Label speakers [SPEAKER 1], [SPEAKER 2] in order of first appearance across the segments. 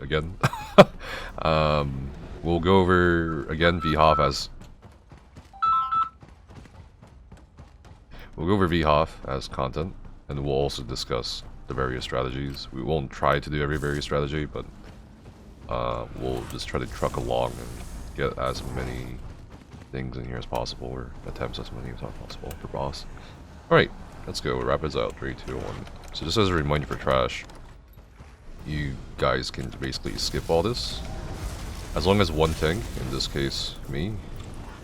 [SPEAKER 1] Again. We'll go over again VHOF as content, and we'll also discuss the various strategies. We won't try to do every various strategy, but we'll just try to truck along and get as many things in here as possible, or attempts as many as possible for boss. Alright, let's go. Rapids out. 3, 2, 1. So just as a reminder for trash, you guys can basically skip all this. As long as one tank, in this case me,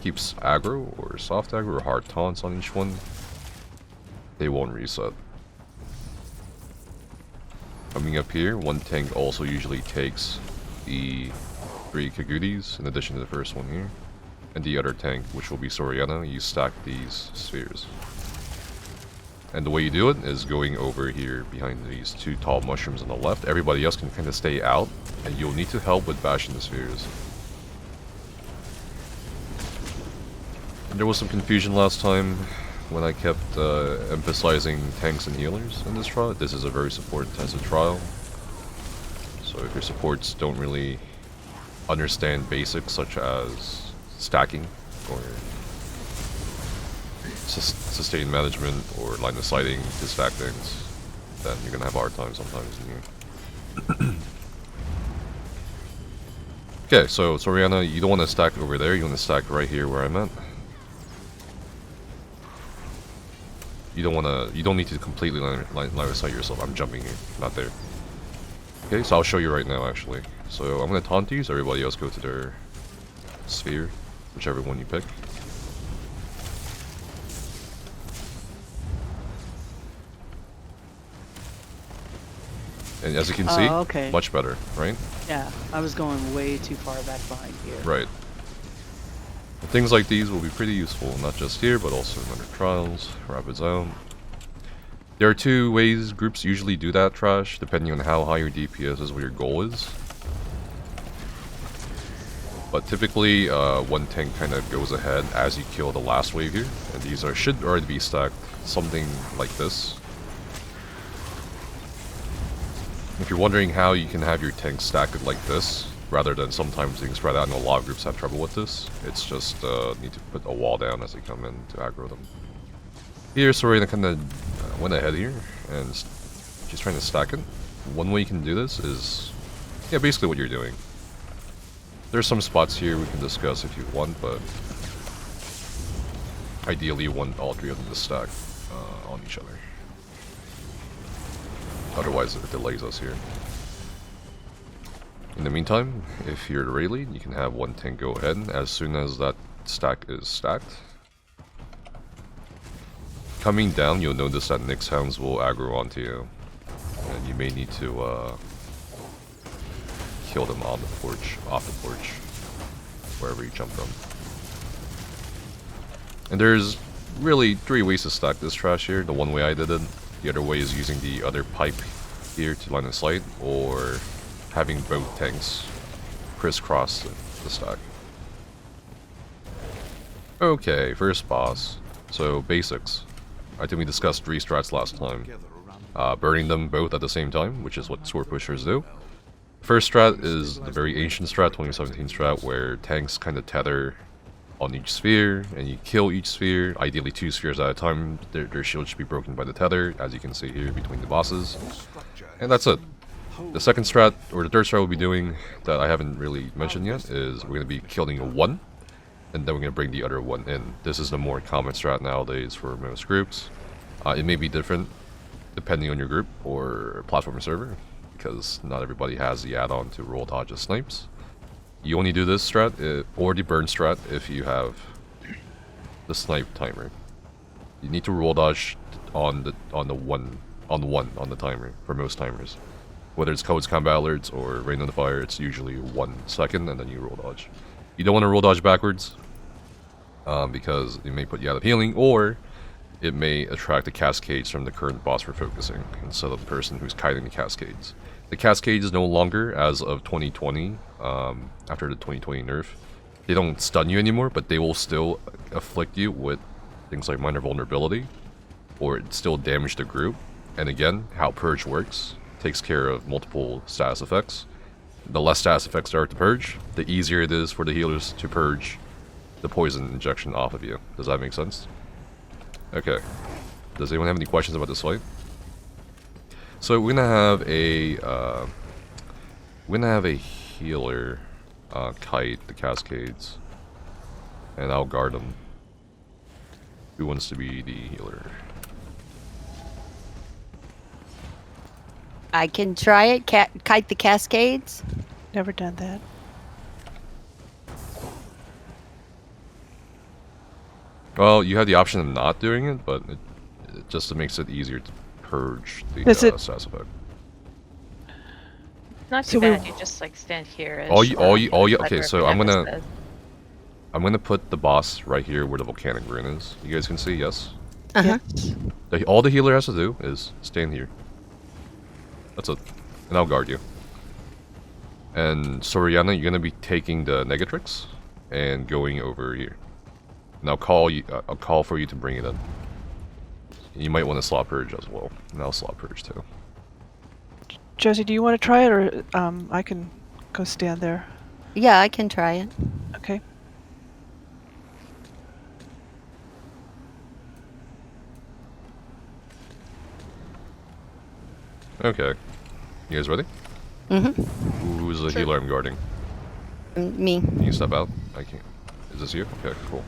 [SPEAKER 1] keeps aggro or soft aggro or hard taunts on each one, they won't reset. Coming up here, one tank also usually takes the 3 Kagudis in addition to the first one here. And the other tank, which will be Soriana, you stack these spheres. And the way you do it is going over here behind these 2 tall mushrooms on the left. Everybody else can kind of stay out, and you'll need to help with bashing the spheres. And there was some confusion last time when I kept emphasizing tanks and healers in this trial. This is a very support-intensive trial. So if your supports don't really understand basics such as stacking or sustain management or line of sighting to stack things, then you're gonna have a hard time sometimes in here. Okay, so Soriana, you don't want to stack over there, you want to stack right here where I'm at. You don't need to completely line of sight yourself. I'm jumping here, not there. Okay, so I'll show you right now actually. So I'm gonna taunt these, everybody else go to their sphere, whichever one you pick. And as you can see,
[SPEAKER 2] okay.
[SPEAKER 1] Much better, right?
[SPEAKER 2] Yeah, I was going way too far back behind here.
[SPEAKER 1] Right. And things like these will be pretty useful, not just here, but also in other trials, Rapids out. There are 2 ways groups usually do that, Trash, depending on how high your DPS is, what your goal is. But typically, one tank kind of goes ahead as you kill the last wave here, and these should already be stacked, something like this. If you're wondering how you can have your tank stacked like this, rather than sometimes being spread out, I know a lot of groups have trouble with this. It's just need to put a wall down as they come in to aggro them. Here, Soriana kind of went ahead here, and she's trying to stack it. One way you can do this is, yeah, basically what you're doing. There's some spots here we can discuss if you want, but ideally you want all 3 of them to stack on each other. Otherwise it delays us here. In the meantime, if you're the raid lead, you can have one tank go ahead as soon as that stack is stacked. Coming down, you'll notice that Nyx hounds will aggro onto you, and you may need to kill them on the porch, off the porch, wherever you jump from. And there's really 3 ways to stack this trash here. The one way I did it, the other way is using the other pipe here to line of sight, or having both tanks crisscross the stack. Okay, first boss. So basics. I think we discussed 3 strats last time. Burning them both at the same time, which is what sword pushers do. First strat is the very ancient strat, 2017 strat, where tanks kind of tether on each sphere, and you kill each sphere, ideally 2 spheres at a time. Their shield should be broken by the tether, as you can see here between the bosses. And that's it. The second strat, or the third strat we'll be doing, that I haven't really mentioned yet, is we're going to be killing a 1, and then we're going to bring the other 1 in. This is the more common strat nowadays for most groups. It may be different depending on your group or platform or server, because not everybody has the add-on to roll dodge as snipes. You only do this strat, or the burn strat, if you have the snipe timer. You need to roll dodge on the timer for most timers. Whether it's Codes Combat Alerts or Rain on the Fire, it's usually 1 second and then you roll dodge. You don't want to roll dodge backwards, because it may put you out of healing, or it may attract the cascades from the current boss we're focusing, instead of the person who's kiting the cascades. The cascades is no longer, as of 2020, after the 2020 nerf. They don't stun you anymore, but they will still afflict you with things like minor vulnerability, or it still damage the group. And again, how Purge works, takes care of multiple status effects. The less status effects there are to purge, the easier it is for the healers to purge the poison injection off of you. Does that make sense? Okay. Does anyone have any questions about this fight? So we're gonna have a healer kite the cascades, and I'll guard him. Who wants to be the healer?
[SPEAKER 3] I can try it. Kite the cascades.
[SPEAKER 2] Never done that.
[SPEAKER 1] Well, you have the option of not doing it, but it just makes it easier to purge the status effect.
[SPEAKER 4] Not too bad. You just like stand here.
[SPEAKER 1] All you. Okay, so I'm gonna put the boss right here where the volcanic rune is. You guys can see, yes.
[SPEAKER 2] Yes.
[SPEAKER 1] All the healer has to do is stand here. That's it, and I'll guard you. And Soriana, you're gonna be taking the Negatrix and going over here. And I'll call you. I'll call for you to bring it in. You might want to slot purge as well, and I'll slot purge too.
[SPEAKER 5] Josie, do you want to try it, or I can go stand there?
[SPEAKER 3] Yeah, I can try it.
[SPEAKER 5] Okay.
[SPEAKER 1] Okay. You guys ready?
[SPEAKER 3] Mm-hmm.
[SPEAKER 1] Who's the healer I'm guarding?
[SPEAKER 3] Me.
[SPEAKER 1] Can you step out? I can't. Is this you? Okay, cool.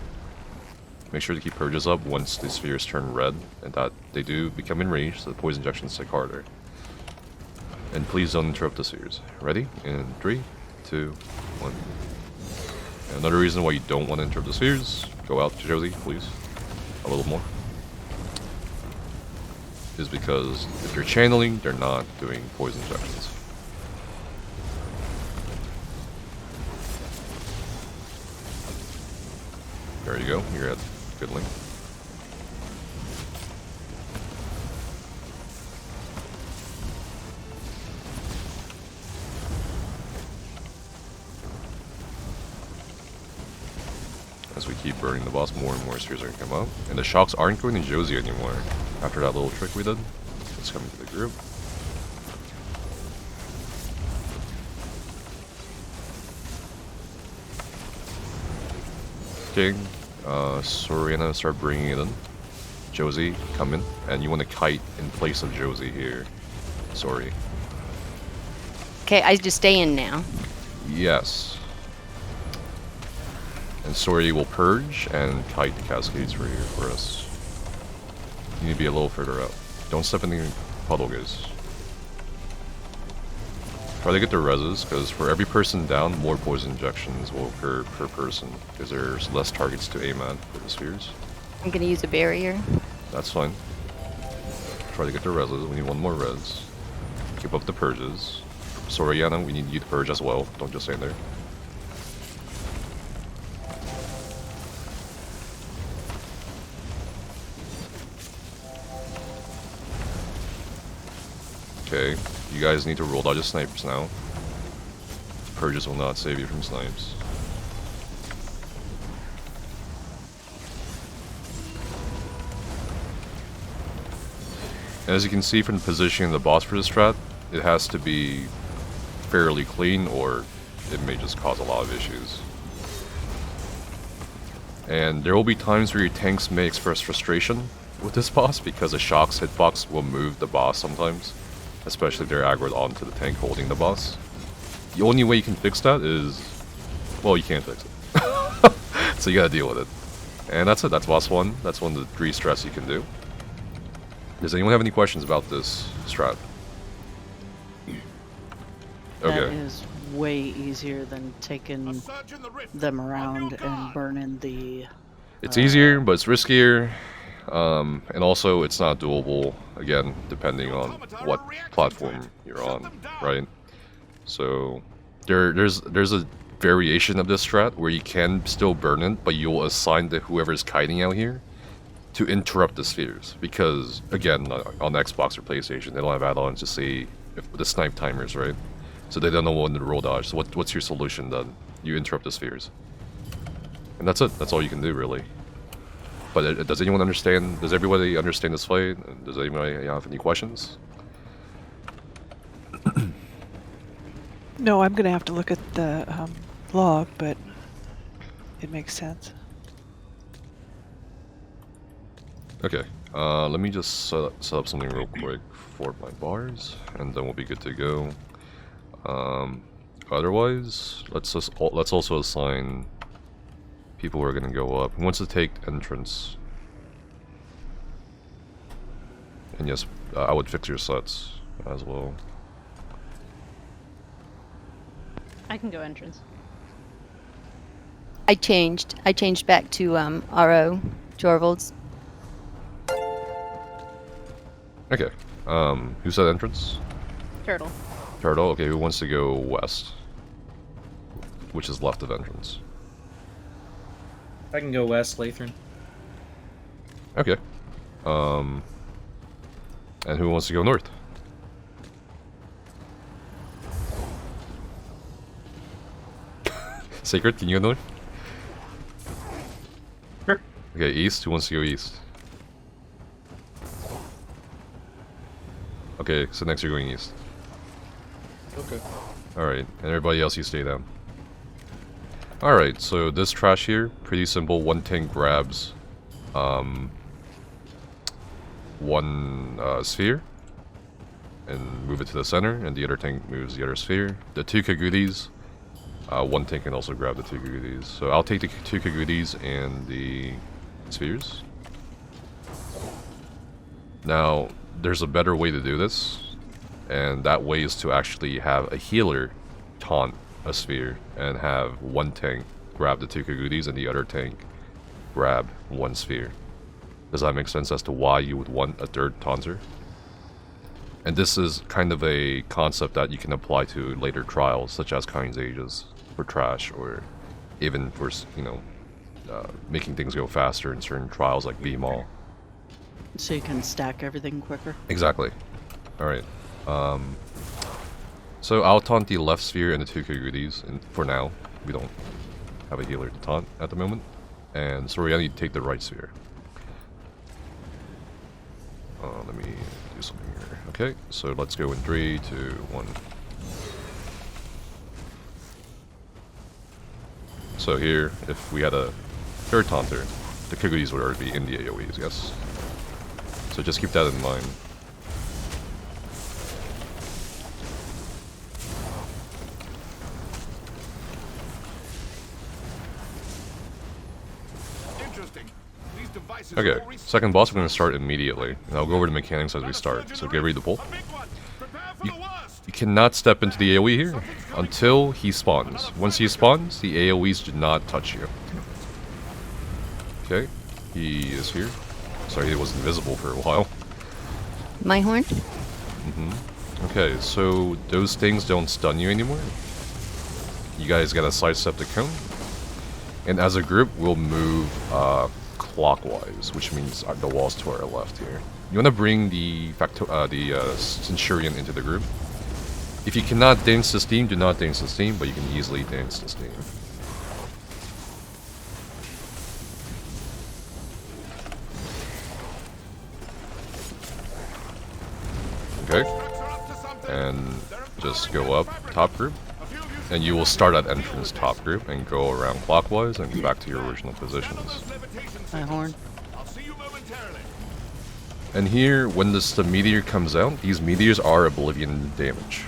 [SPEAKER 1] Make sure to keep purges up once the spheres turn red, and that they do become enraged, so the poison injections take harder. And please don't interrupt the spheres. Ready? In 3, 2, 1. And another reason why you don't want to interrupt the spheres, go out, Josie, please. A little more. Is because if you're channeling, they're not doing poison injections. There you go, you're at good link. As we keep burning the boss, more and more spheres are going to come out. And the shocks aren't going to Josie anymore. After that little trick we did, it's coming to the group. Okay, Soriana, start bringing it in. Josie, come in. And you want to kite in place of Josie here. Sorry.
[SPEAKER 3] Okay, I just stay in now.
[SPEAKER 1] Yes. And Sori will purge and kite the cascades for here for us. You need to be a little further out. Don't step in the puddle, guys. Try to get the reses, because for every person down, more poison injections will occur per person, because there's less targets to aim at for the spheres.
[SPEAKER 3] I'm gonna use a barrier.
[SPEAKER 1] That's fine. Try to get the reses. We need one more res. Keep up the purges. Soriana, we need you to purge as well. Don't just stand there. Okay, you guys need to roll dodge snipers now. Purges will not save you from snipes. And as you can see from the position of the boss for this strat, it has to be fairly clean or it may just cause a lot of issues. And there will be times where your tanks may express frustration with this boss because the shock's hitbox will move the boss sometimes. Especially if they're aggroed onto the tank holding the boss. The only way you can fix that is... well, you can't fix it. So you gotta deal with it. And that's it, that's boss 1. That's one of the 3 strats you can do. Does anyone have any questions about this strat? Okay.
[SPEAKER 2] That is way easier than taking them around and burning the...
[SPEAKER 1] It's easier, but it's riskier. And also, it's not doable, again, depending on what platform you're on, right? So, there's a variation of this strat where you can still burn it, but you'll assign to whoever's kiting out here to interrupt the spheres. Because, again, on Xbox or PlayStation, they don't have add-ons to see if the snipe timers, right? So they don't know when to roll dodge. So what's your solution then? You interrupt the spheres. And that's it. That's all you can do, really. But does anyone understand? Does everybody understand this fight? Does anybody have any questions?
[SPEAKER 5] No, I'm gonna have to look at the log, but it makes sense.
[SPEAKER 1] Okay, let me just set up something real quick for my bars, and then we'll be good to go. Otherwise, let's also assign people who are gonna go up. Who wants to take entrance? And yes, I would fix your sets as well.
[SPEAKER 4] I can go entrance.
[SPEAKER 3] I changed back to RO Jorvald's.
[SPEAKER 1] Okay. Who said entrance?
[SPEAKER 4] Turtle.
[SPEAKER 1] Turtle. Okay, who wants to go west? Which is left of entrance.
[SPEAKER 6] I can go west, Lathrun.
[SPEAKER 1] Okay. And who wants to go north? Sacred, can you go north?
[SPEAKER 6] Sure.
[SPEAKER 1] Okay, east. Who wants to go east? Okay, so next you're going east.
[SPEAKER 6] Okay.
[SPEAKER 1] Alright, and everybody else you stay down. Alright, so this trash here, pretty simple. One tank grabs one sphere and move it to the center, and the other tank moves the other sphere. The two Kagudis, one tank can also grab the two Kagudis. So I'll take the two Kagudis and the spheres. Now, there's a better way to do this, and that way is to actually have a healer taunt a sphere and have one tank grab the two Kagudis and the other tank grab one sphere. Does that make sense as to why you would want a third taunter? And this is kind of a concept that you can apply to later trials, such as Kyne's Ages for trash, or even for, you know, making things go faster in certain trials like VMall.
[SPEAKER 2] So you can stack everything quicker.
[SPEAKER 1] Exactly. Alright. So I'll taunt the left sphere and the two Kagudis, and for now. We don't have a healer to taunt at the moment. And Soriani, take the right sphere. Let me do something here. Okay, so let's go in 3, 2, 1. So here, if we had a third taunter, the Kagudis would already be in the AoEs, yes? So just keep that in mind. Okay, second boss we're going to start immediately, and I'll go over the mechanics as we start, so get ready to pull. You cannot step into the AoE here until he spawns. Once he spawns, the AoEs do not touch you. Okay, he is here. Sorry, he was invisible for a while.
[SPEAKER 3] My horn?
[SPEAKER 1] Okay, so those things don't stun you anymore. You guys gotta sidestep the cone. And as a group, we'll move clockwise, which means the walls to our left here. You wanna bring the Centurion into the group. If you cannot dance the steam, do not dance the steam, but you can easily dance the steam. Okay, and just go up top group, and you will start at entrance top group and go around clockwise and go back to your original positions.
[SPEAKER 2] My horn.
[SPEAKER 1] And here, when the meteor comes out, these meteors are oblivion damage.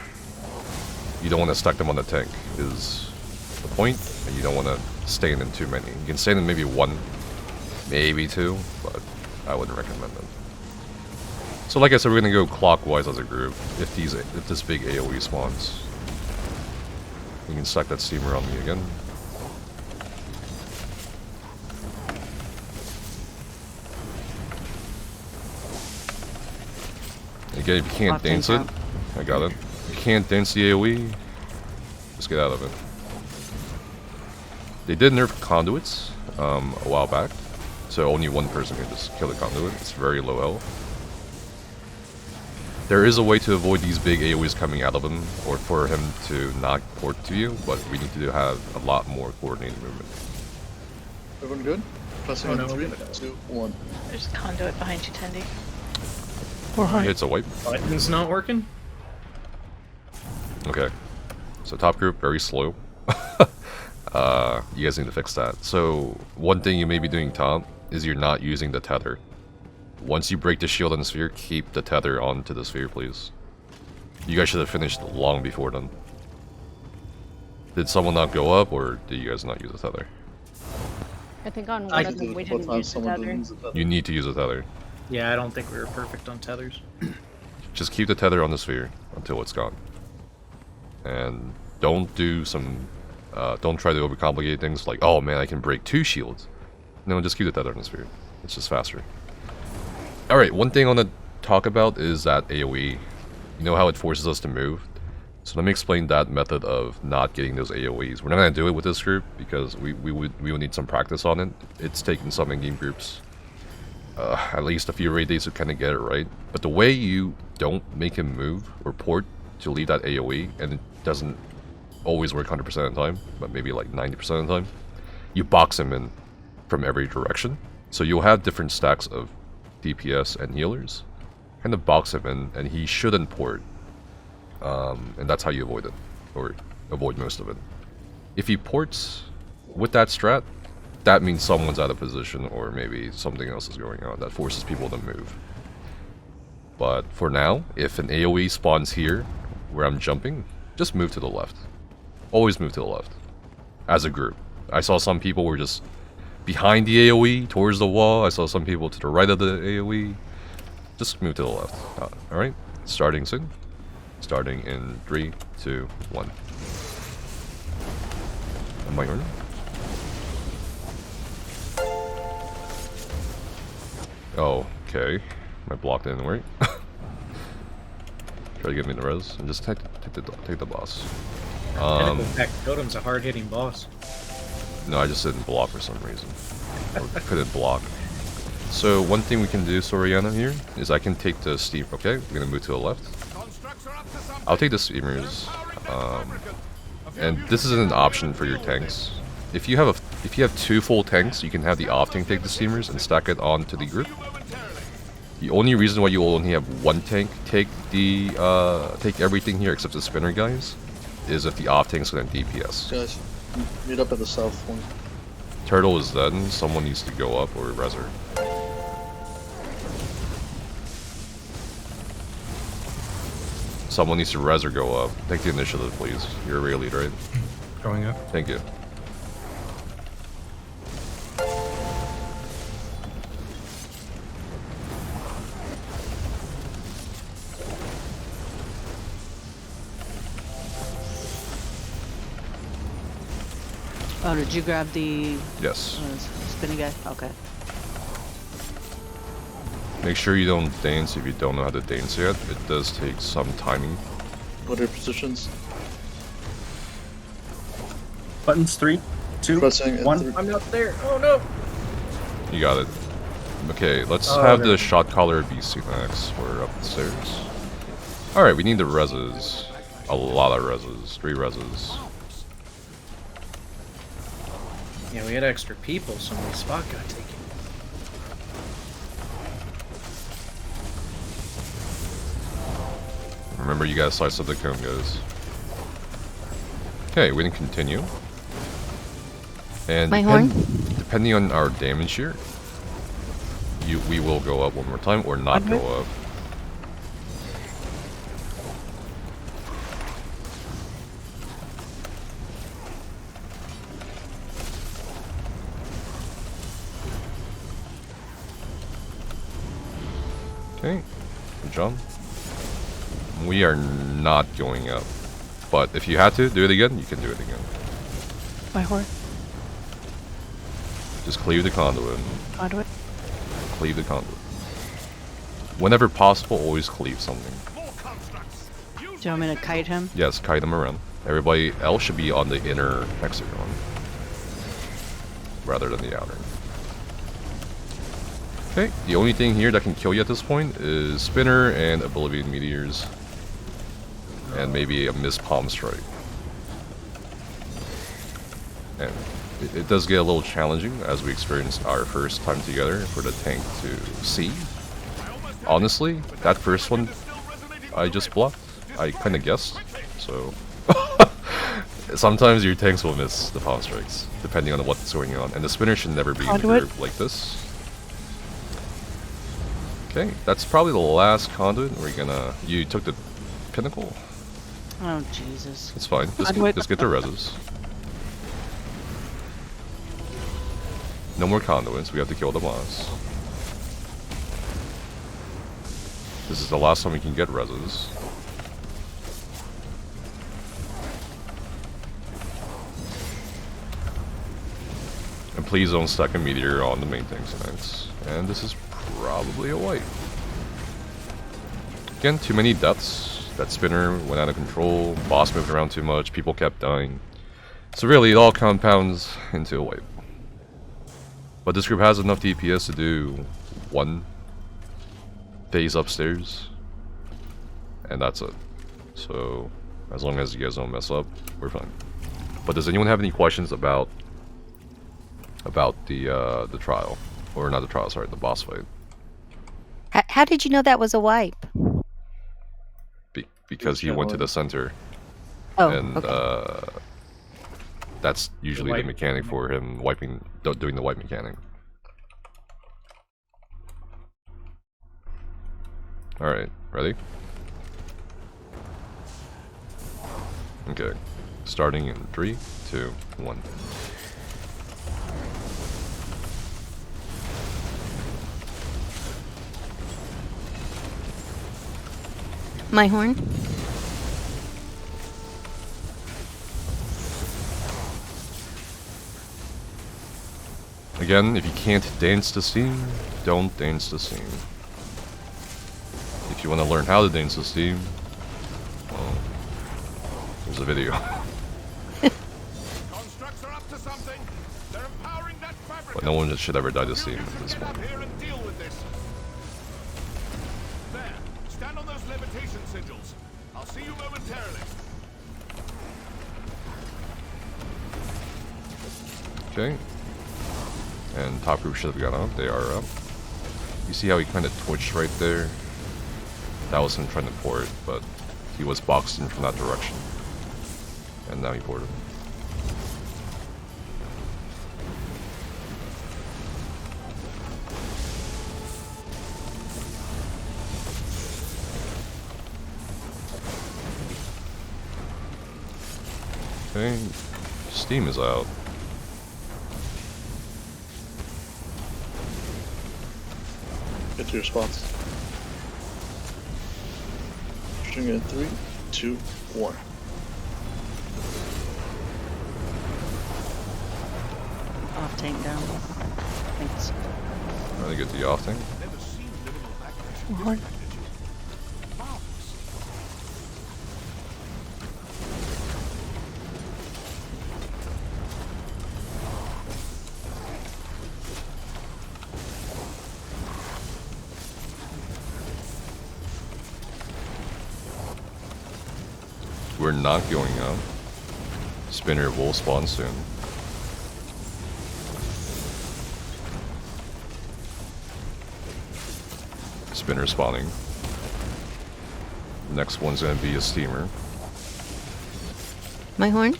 [SPEAKER 1] You don't want to stack them on the tank, is the point, and you don't want to stand in too many. You can stand in maybe 1, maybe 2, but I wouldn't recommend them. So like I said, we're gonna go clockwise as a group if this big AoE spawns. You can stack that steamer on me again. Again, if you can't dance it, I got it. If you can't dance the AoE, just get out of it. They did nerf conduits a while back, so only one person can just kill the conduit. It's very low health. There is a way to avoid these big AoEs coming out of him, or for him to not port to you, but we need to have a lot more coordinated movement.
[SPEAKER 7] Everyone good? Pressing
[SPEAKER 6] Oh,
[SPEAKER 7] in
[SPEAKER 6] no,
[SPEAKER 7] 3,
[SPEAKER 6] we're gonna
[SPEAKER 7] 2, 1.
[SPEAKER 5] There's a conduit behind you, Tendy.
[SPEAKER 1] It's a wipe.
[SPEAKER 6] Button's not working?
[SPEAKER 1] Okay. So top group, very slow. You guys need to fix that. So one thing you may be doing top is you're not using the tether. Once you break the shield on the sphere, keep the tether onto the sphere, please. You guys should have finished long before then. Did someone not go up, or did you guys not use the tether?
[SPEAKER 4] I think on
[SPEAKER 6] I
[SPEAKER 4] one of them we didn't use the tether.
[SPEAKER 1] You need to use the tether.
[SPEAKER 6] Yeah, I don't think we were perfect on tethers.
[SPEAKER 1] Just keep the tether on the sphere until it's gone. And don't do some... don't try to overcomplicate things like, oh man, I can break 2 shields. No, just keep the tether on the sphere. It's just faster. Alright, one thing I want to talk about is that AoE. You know how it forces us to move? So let me explain that method of not getting those AoEs. We're not going to do it with this group because we would need some practice on it. It's taken some in-game groups at least a few raid days to kind of get it right. But the way you don't make him move or port to leave that AoE, and it doesn't always work 100% of the time, but maybe like 90% of the time, you box him in from every direction. So you'll have different stacks of DPS and healers, kind of box him in, and he shouldn't port. And that's how you avoid it, or avoid most of it. If he ports with that strat, that means someone's out of position, or maybe something else is going on that forces people to move. But for now, if an AoE spawns here, where I'm jumping, just move to the left. Always move to the left. As a group. I saw some people were just behind the AoE, towards the wall. I saw some people to the right of the AoE. Just move to the left. Alright, starting soon. Starting in 3, 2, 1. Am I on? Oh, okay. My block didn't work. Try to give me the res and just take the boss.
[SPEAKER 6] Totem's a hard-hitting boss.
[SPEAKER 1] No, I just didn't block for some reason. Or couldn't block. So one thing we can do, Soriana, here, is I can take the steam. Okay, we're gonna move to the left. I'll take the steamers, and this isn't an option for your tanks. If you have 2 full tanks, you can have the off tank take the steamers and stack it onto the group. The only reason why you will only have 1 tank take everything here except the spinner guys is if the off tank's gonna DPS.
[SPEAKER 7] Guys, meet up at the south point.
[SPEAKER 1] Turtle is dead. Someone needs to go up or reser. Someone needs to res or go up. Take the initiative, please. You're a real lead, right?
[SPEAKER 8] Going up.
[SPEAKER 1] Thank you.
[SPEAKER 2] Oh, did you grab the
[SPEAKER 1] Yes.
[SPEAKER 2] spinny guy? Okay.
[SPEAKER 1] Make sure you don't dance if you don't know how to dance yet. It does take some timing.
[SPEAKER 7] What are your positions?
[SPEAKER 8] Buttons 3, 2,
[SPEAKER 7] Pressing in
[SPEAKER 8] 1.
[SPEAKER 7] 3.
[SPEAKER 6] I'm not there. Oh no!
[SPEAKER 1] You got it. Okay, let's
[SPEAKER 6] Oh,
[SPEAKER 1] have
[SPEAKER 6] okay.
[SPEAKER 1] the shot caller be next. We're up the stairs. Alright, we need the reses. A lot of reses. 3 reses.
[SPEAKER 6] Yeah, we had extra people, so my spot got taken.
[SPEAKER 1] Remember, you guys slice up the cone, guys. Okay, we can continue. And
[SPEAKER 3] My horn?
[SPEAKER 1] depending on our damage here, we will go up one more time or not go up. Okay, good job. We are not going up. But if you had to do it again, you can do it again.
[SPEAKER 5] My horn.
[SPEAKER 1] Just cleave the conduit.
[SPEAKER 5] Conduit.
[SPEAKER 1] Cleave the conduit. Whenever possible, always cleave something.
[SPEAKER 2] Do you want me to kite him?
[SPEAKER 1] Yes, kite them around. Everybody else should be on the inner hexagon. Rather than the outer. Okay, the only thing here that can kill you at this point is Spinner and Oblivion Meteors. And maybe a missed Palm Strike. And it does get a little challenging as we experienced our first time together for the tank to see. Honestly, that first one I just bluffed. I kind of guessed, so sometimes your tanks will miss the palm strikes depending on what's going on, and the spinner should never be in the group like this. Okay, that's probably the last conduit. You took the pinnacle.
[SPEAKER 2] Oh Jesus!
[SPEAKER 1] It's fine. Just get the reses. No more conduits. We have to kill the boss. This is the last time we can get reses. And please don't stack a meteor on the main tank tonight. And this is probably a wipe. Again, too many deaths. That spinner went out of control. Boss moved around too much. People kept dying. So really, it all compounds into a wipe. But this group has enough DPS to do one phase upstairs. And that's it. So, as long as you guys don't mess up, we're fine. But does anyone have any questions about the trial? Or not the trial, sorry, the boss fight.
[SPEAKER 3] How did you know that was a wipe?
[SPEAKER 1] Because he went to the center.
[SPEAKER 3] Oh,
[SPEAKER 1] and
[SPEAKER 3] okay.
[SPEAKER 1] That's usually the mechanic for him doing the wipe mechanic. Alright, ready? Okay. Starting in 3, 2, 1.
[SPEAKER 3] My horn.
[SPEAKER 1] Again, if you can't dance the scene, don't dance the scene. If you want to learn how to dance the scene, well, there's a video. But no one should ever die this scene at this point.
[SPEAKER 9] Stand on those levitation sigils. I'll see you momentarily.
[SPEAKER 1] Okay. And top group should have gone up. They are up. You see how he kind of twitched right there? That was him trying to port, but he was boxed in from that direction. And now he ported. Okay, Steam is out.
[SPEAKER 7] Get to your spots. Shooting in 3, 2, 1.
[SPEAKER 2] Off tank down. Thanks.
[SPEAKER 1] Trying to get the off thing.
[SPEAKER 5] Horn.
[SPEAKER 1] We're not going up. Spinner will spawn soon. Spinner spawning. The next one's gonna be a steamer.
[SPEAKER 3] My horn.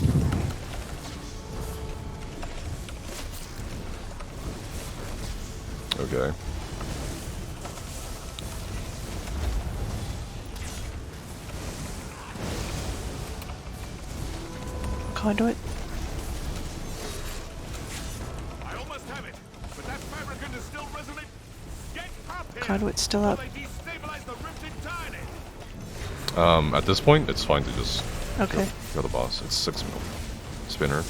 [SPEAKER 1] Okay.
[SPEAKER 5] Conduit.
[SPEAKER 9] I almost have it, but that fabricant is still resonant. Get up here.
[SPEAKER 5] Conduit's still up.
[SPEAKER 9] They destabilize the rift entirely.
[SPEAKER 1] At this point, it's fine to just
[SPEAKER 5] Okay.
[SPEAKER 1] kill the boss. It's 6 mil. Spinner.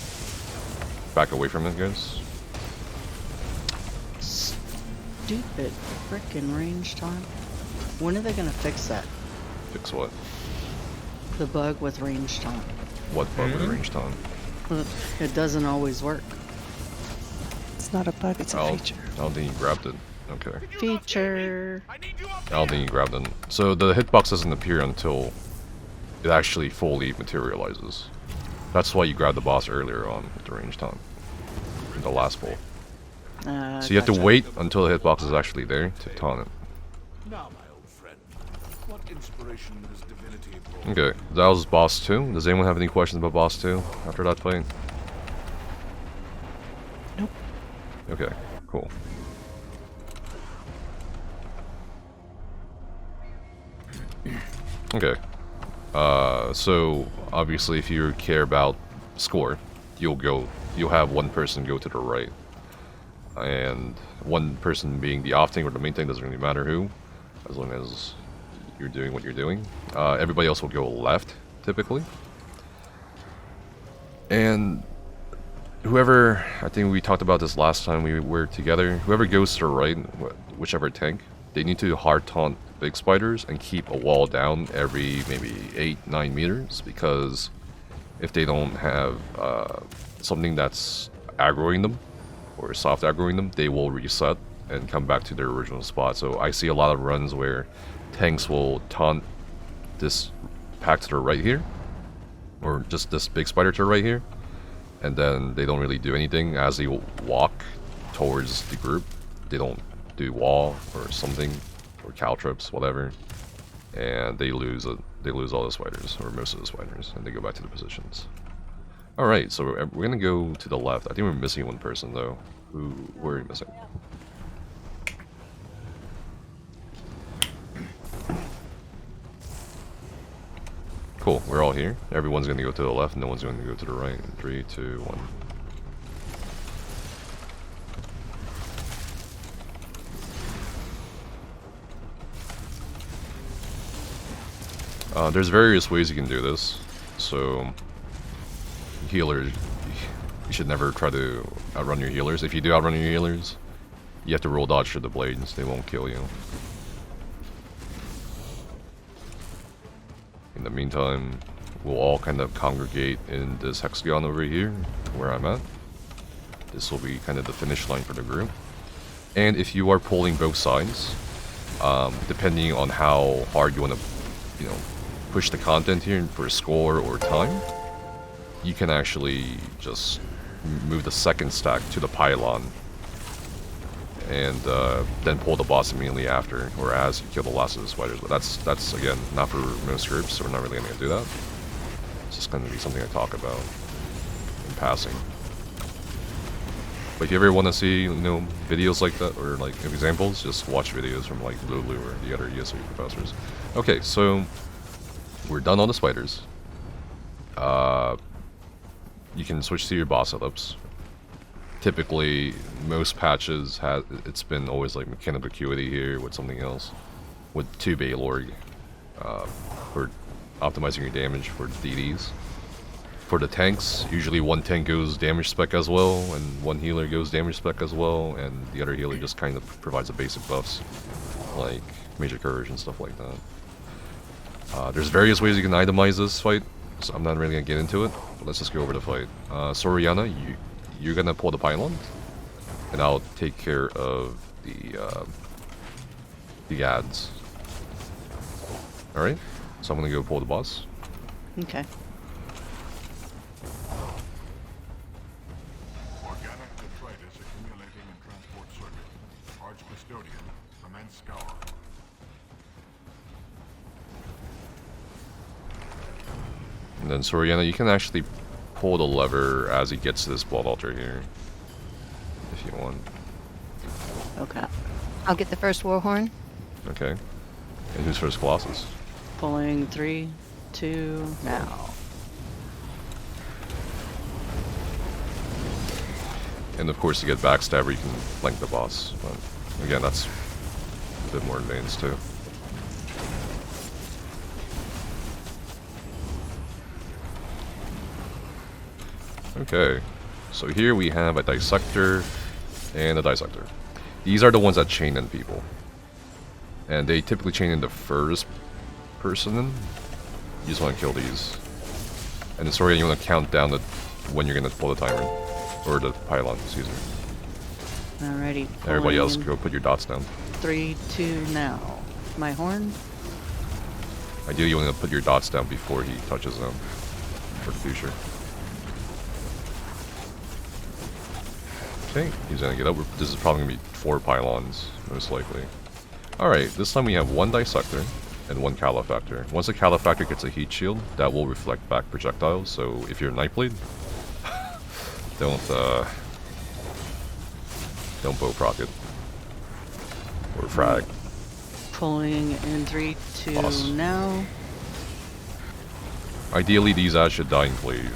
[SPEAKER 1] Back away from it, guys.
[SPEAKER 2] Stupid frickin' range time. When are they gonna fix that?
[SPEAKER 1] Fix what?
[SPEAKER 2] The bug with range time.
[SPEAKER 1] What bug with range time?
[SPEAKER 2] It doesn't always work.
[SPEAKER 5] It's not a bug, it's a feature.
[SPEAKER 1] I don't think he grabbed it. Okay.
[SPEAKER 2] Feature.
[SPEAKER 9] I need you up
[SPEAKER 1] I don't think he grabbed it. So the hitbox doesn't appear until it actually fully materializes. That's why you grabbed the boss earlier on with the range time. the last pull.
[SPEAKER 2] So
[SPEAKER 1] So you have to wait until the hitbox is actually there to taunt it.
[SPEAKER 9] Now, my old friend, what inspiration has divinity brought?
[SPEAKER 1] Okay, that was boss 2. Does anyone have any questions about boss 2 after that fight?
[SPEAKER 5] Nope.
[SPEAKER 1] Okay, cool. Okay. So obviously if you care about score, you'll have one person go to the right. And one person being the off tank or the main tank, doesn't really matter who, as long as you're doing what you're doing. Everybody else will go left, typically. And whoever, I think we talked about this last time we were together, whoever goes to the right, whichever tank, they need to hard taunt big spiders and keep a wall down every maybe 8-9 meters, because if they don't have something that's aggroing them, or soft aggroing them, they will reset and come back to their original spot. So I see a lot of runs where tanks will taunt this pack to the right here, or just this big spider to the right here, and then they don't really do anything as they walk towards the group. They don't do wall or something, or caltrops, whatever, and they lose all the spiders, or most of the spiders, and they go back to the positions. Alright, so we're gonna go to the left. I think we're missing one person though. Who were we missing? Cool, we're all here. Everyone's gonna go to the left, no one's gonna go to the right. 3, 2, 1. There's various ways you can do this. So healers, you should never try to outrun your healers. If you do outrun your healers, you have to roll dodge through the blades. They won't kill you. In the meantime, we'll all kind of congregate in this hexagon over here, where I'm at. This will be kind of the finish line for the group. And if you are pulling both sides, depending on how hard you want to, push the content here for score or time, you can actually just move the second stack to the pylon and then pull the boss immediately after, or as you kill the last of the spiders. But that's again not for most groups, so we're not really going to do that. It's just going to be something I talk about in passing. But if you ever want to see videos like that, or like examples, just watch videos from like Lulu or the other ESO professors. Okay, so we're done on the spiders. You can switch to your boss setups. Typically, most patches it's been always like mechanical acuity here with something else, with 2 Baylorg for optimizing your damage for DDs. For the tanks, usually one tank goes damage spec as well, and one healer goes damage spec as well, and the other healer just kind of provides the basic buffs, like Major Courage and stuff like that. There's various ways you can itemize this fight, so I'm not really going to get into it, but let's just go over the fight. Soriana, you're going to pull the pylon, and I'll take care of the ads. Alright, so I'm going to go pull the boss.
[SPEAKER 2] Okay.
[SPEAKER 9] Organic detritus accumulating in transport circuit. Archcustodian, commence scour.
[SPEAKER 1] And then Soriana, you can actually pull the lever as he gets to this blood altar here, if you want.
[SPEAKER 2] Okay.
[SPEAKER 3] I'll get the first Warhorn.
[SPEAKER 1] Okay. And who's first Colossus?
[SPEAKER 2] Pulling 3, 2, now.
[SPEAKER 1] And of course, to get backstabber, you can flank the boss. But again, that's a bit more advanced too. Okay, so here we have a dissector and a dissector. These are the ones that chain in people, and they typically chain in the first person. You just want to kill these, and then sorry, you want to count down when you're gonna pull the timer, or the pylon. Excuse me.
[SPEAKER 2] Alrighty.
[SPEAKER 1] Everybody else, go put your dots down.
[SPEAKER 2] 3, 2, now. My horn.
[SPEAKER 1] Ideally, you want to put your dots down before he touches them, for the future. Okay, he's gonna get up. This is probably gonna be 4 pylons, most likely. Alright, this time we have 1 dissector and 1 calefactor. Once a calefactor gets a heat shield, that will reflect back projectiles, so if you're Nightblade, don't bow proc it. Or frag.
[SPEAKER 2] Pulling in 3, 2
[SPEAKER 1] Boss.
[SPEAKER 2] now.
[SPEAKER 1] Ideally, these ads should die in cleave.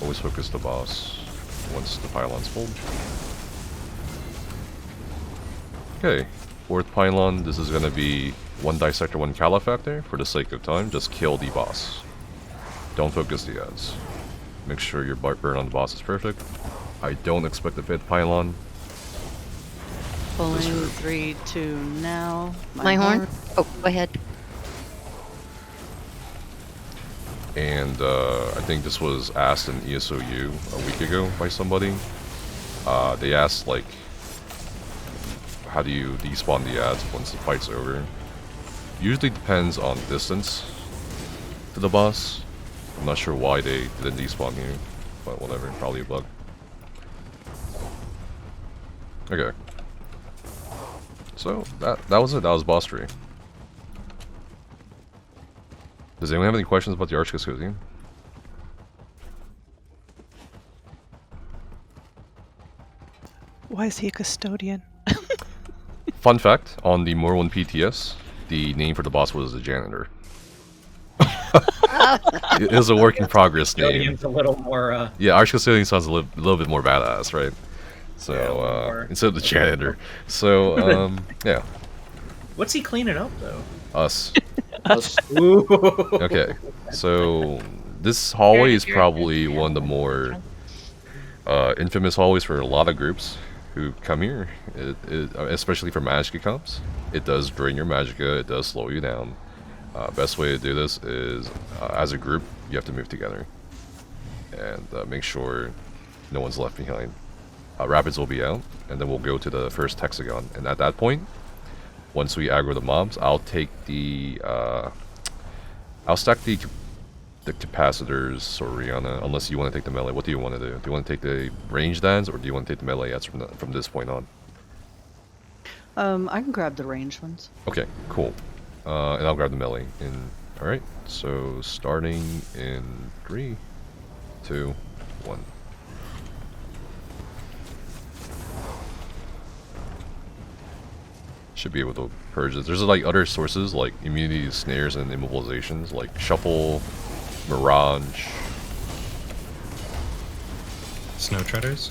[SPEAKER 1] Always focus the boss once the pylon's full. Okay, 4th pylon, this is gonna be 1 dissector, 1 calefactor. For the sake of time, just kill the boss. Don't focus the ads. Make sure your burn on the boss is perfect. I don't expect a 5th pylon.
[SPEAKER 2] Pulling 3, 2 now.
[SPEAKER 3] My horn. Oh, go ahead.
[SPEAKER 1] And I think this was asked in ESOU a week ago by somebody. They asked, like, how do you despawn the ads once the fight's over? Usually depends on distance to the boss. I'm not sure why they didn't despawn here, but whatever, probably a bug. Okay. So, that was it. That was boss 3. Does anyone have any questions about the Archcustodian?
[SPEAKER 5] Why is he a custodian?
[SPEAKER 1] Fun fact, on the Morrowind PTS, the name for the boss was the janitor. It is a work in progress name.
[SPEAKER 6] Custodian's a little more,
[SPEAKER 1] Yeah, Archcustodian sounds a little bit more badass, right? So,
[SPEAKER 6] more.
[SPEAKER 1] instead of the janitor. So, yeah.
[SPEAKER 6] What's he cleaning up, though?
[SPEAKER 1] Us.
[SPEAKER 6] Ooh.
[SPEAKER 1] Okay, so this hallway is probably one of the more infamous hallways for a lot of groups who come here, especially for Magicka comps. It does drain your Magicka, it does slow you down. Best way to do this is, as a group, you have to move together. And make sure no one's left behind. Rapids will be out, and then we'll go to the first hexagon. And at that point, once we aggro the mobs, I'll take the, I'll stack the capacitors, Soriana, unless you want to take the melee. What do you want to do? Do you want to take the ranged ads, or do you want to take the melee ads from this point on?
[SPEAKER 2] I can grab the ranged ones.
[SPEAKER 1] Okay, cool. And I'll grab the melee. Alright, so starting in 3, 2, 1. Should be able to purge it. There's like other sources like immunity, snares, and immobilizations like Shuffle, Mirage.
[SPEAKER 8] Snow Treaders?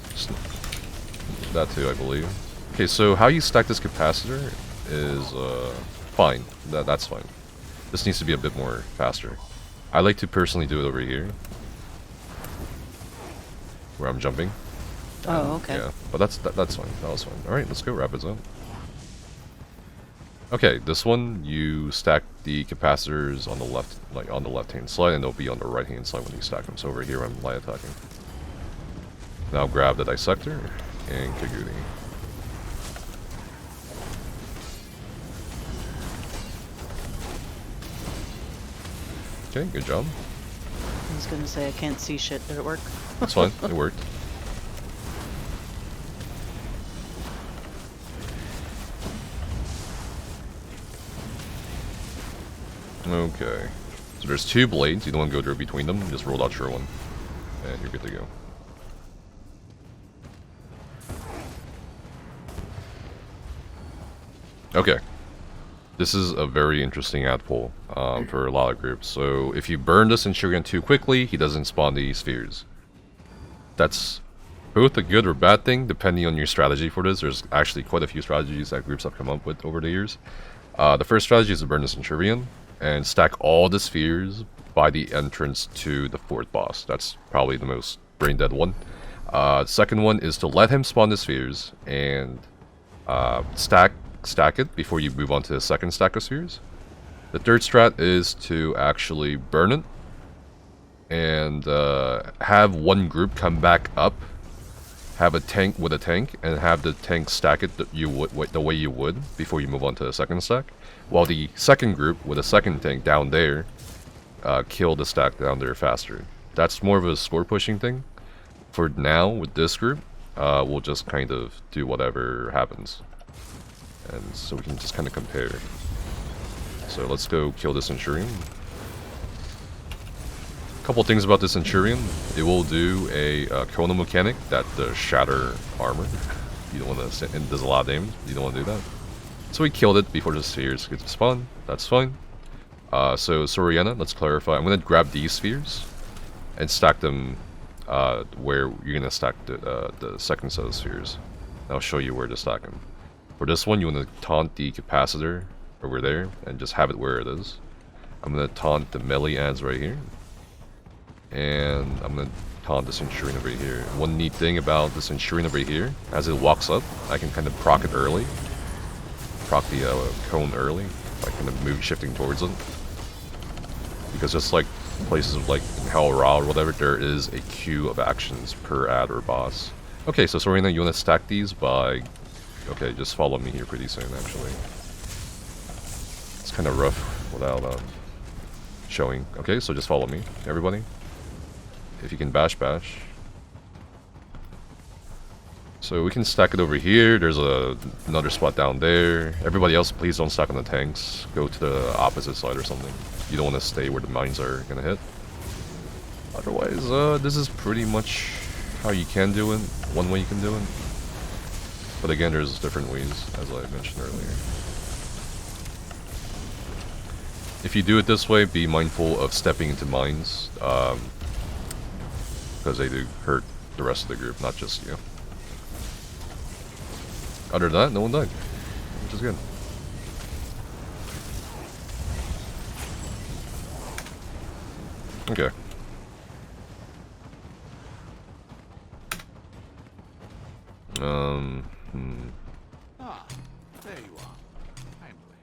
[SPEAKER 1] That too, I believe. Okay, so how you stack this capacitor is fine. That's fine. This needs to be a bit more faster. I like to personally do it over here, where I'm jumping.
[SPEAKER 2] Oh, okay.
[SPEAKER 1] Yeah, but that's fine. That was fine. All right, let's go Rapids up. Okay, this one you stack the capacitors on the left, like on the left-hand side, and they'll be on the right-hand side when you stack them. So over here, I'm light attacking. Now grab the dissector and Kagudi. Okay, good job.
[SPEAKER 2] I was gonna say I can't see shit. Did it work?
[SPEAKER 1] That's fine. It worked. Okay. So there's 2 blades. You don't want to go through between them. Just roll out your one. And you're good to go. Okay. This is a very interesting ad pull for a lot of groups. So if you burn this Centurion too quickly, he doesn't spawn the spheres. That's both a good or bad thing, depending on your strategy for this. There's actually quite a few strategies that groups have come up with over the years. The first strategy is to burn the Centurion and stack all the spheres by the entrance to the 4th boss. That's probably the most brain dead one. The second one is to let him spawn the spheres and stack it before you move on to the second stack of spheres. The third strat is to actually burn it and have one group come back up, have a tank with a tank, and have the tank stack it the way you would before you move on to the second stack, while the second group with a second tank down there kill the stack down there faster. That's more of a score pushing thing. for now, with this group, we'll just kind of do whatever happens. And so we can just kind of compare. So let's go kill this Centurion. Couple things about this Centurion. It will do a chrono mechanic that does shatter armor. You don't want to, and does a lot of damage. You don't want to do that. So we killed it before the spheres get to spawn. That's fine. So Soriana, let's clarify. I'm going to grab these spheres and stack them where you're going to stack the second set of spheres. I'll show you where to stack them. For this one, you want to taunt the capacitor over there and just have it where it is. I'm going to taunt the melee ads right here. And I'm going to taunt the Centurion over here. One neat thing about the Centurion over here, as it walks up, I can kind of proc it early. Proc the cone early by kind of move shifting towards it. Because just like places like in Hell Ra or whatever, there is a queue of actions per ad or boss. Okay, so Sorina, you want to stack these by... Okay, just follow me here pretty soon, actually. It's kind of rough without showing. Okay, so just follow me, everybody. If you can bash. So we can stack it over here. There's another spot down there. Everybody else, please don't stack on the tanks. Go to the opposite side or something. You don't want to stay where the mines are going to hit. Otherwise, this is pretty much how you can do it. One way you can do it. But again, there's different ways, as I mentioned earlier. If you do it this way, be mindful of stepping into mines. Because they do hurt the rest of the group, not just you. Other than that, no one died, which is good. Okay.
[SPEAKER 9] Ah, there you are. Finally.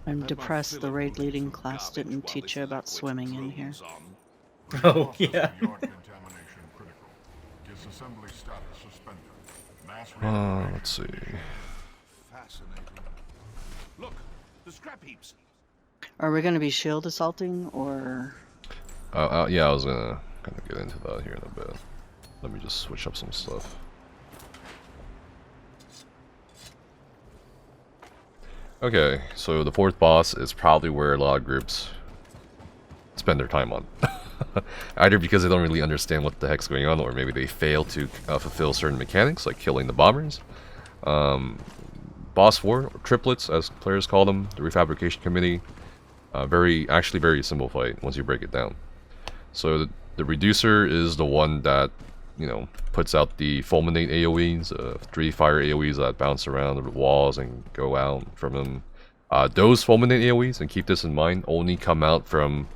[SPEAKER 2] I'm depressed the raid leading class didn't teach you about swimming in here.
[SPEAKER 6] Oh, yeah.
[SPEAKER 1] Let's see.
[SPEAKER 9] Fascinating. Look, the scrap heaps.
[SPEAKER 2] Are we going to be shield assaulting, or...?
[SPEAKER 1] Yeah, I was gonna kind of get into that here in a bit. Let me just switch up some stuff. Okay, so the fourth boss is probably where a lot of groups spend their time on. Either because they don't really understand what the heck's going on, or maybe they fail to fulfill certain mechanics, like killing the bombers. Boss 4, or triplets as players call them, the Refabrication Committee. Actually very simple fight once you break it down. So the Reducer is the one that, you know, puts out the Fulminate AoEs, 3 fire AoEs that bounce around the walls and go out from them. Those Fulminate AoEs, and keep this in mind, only come out from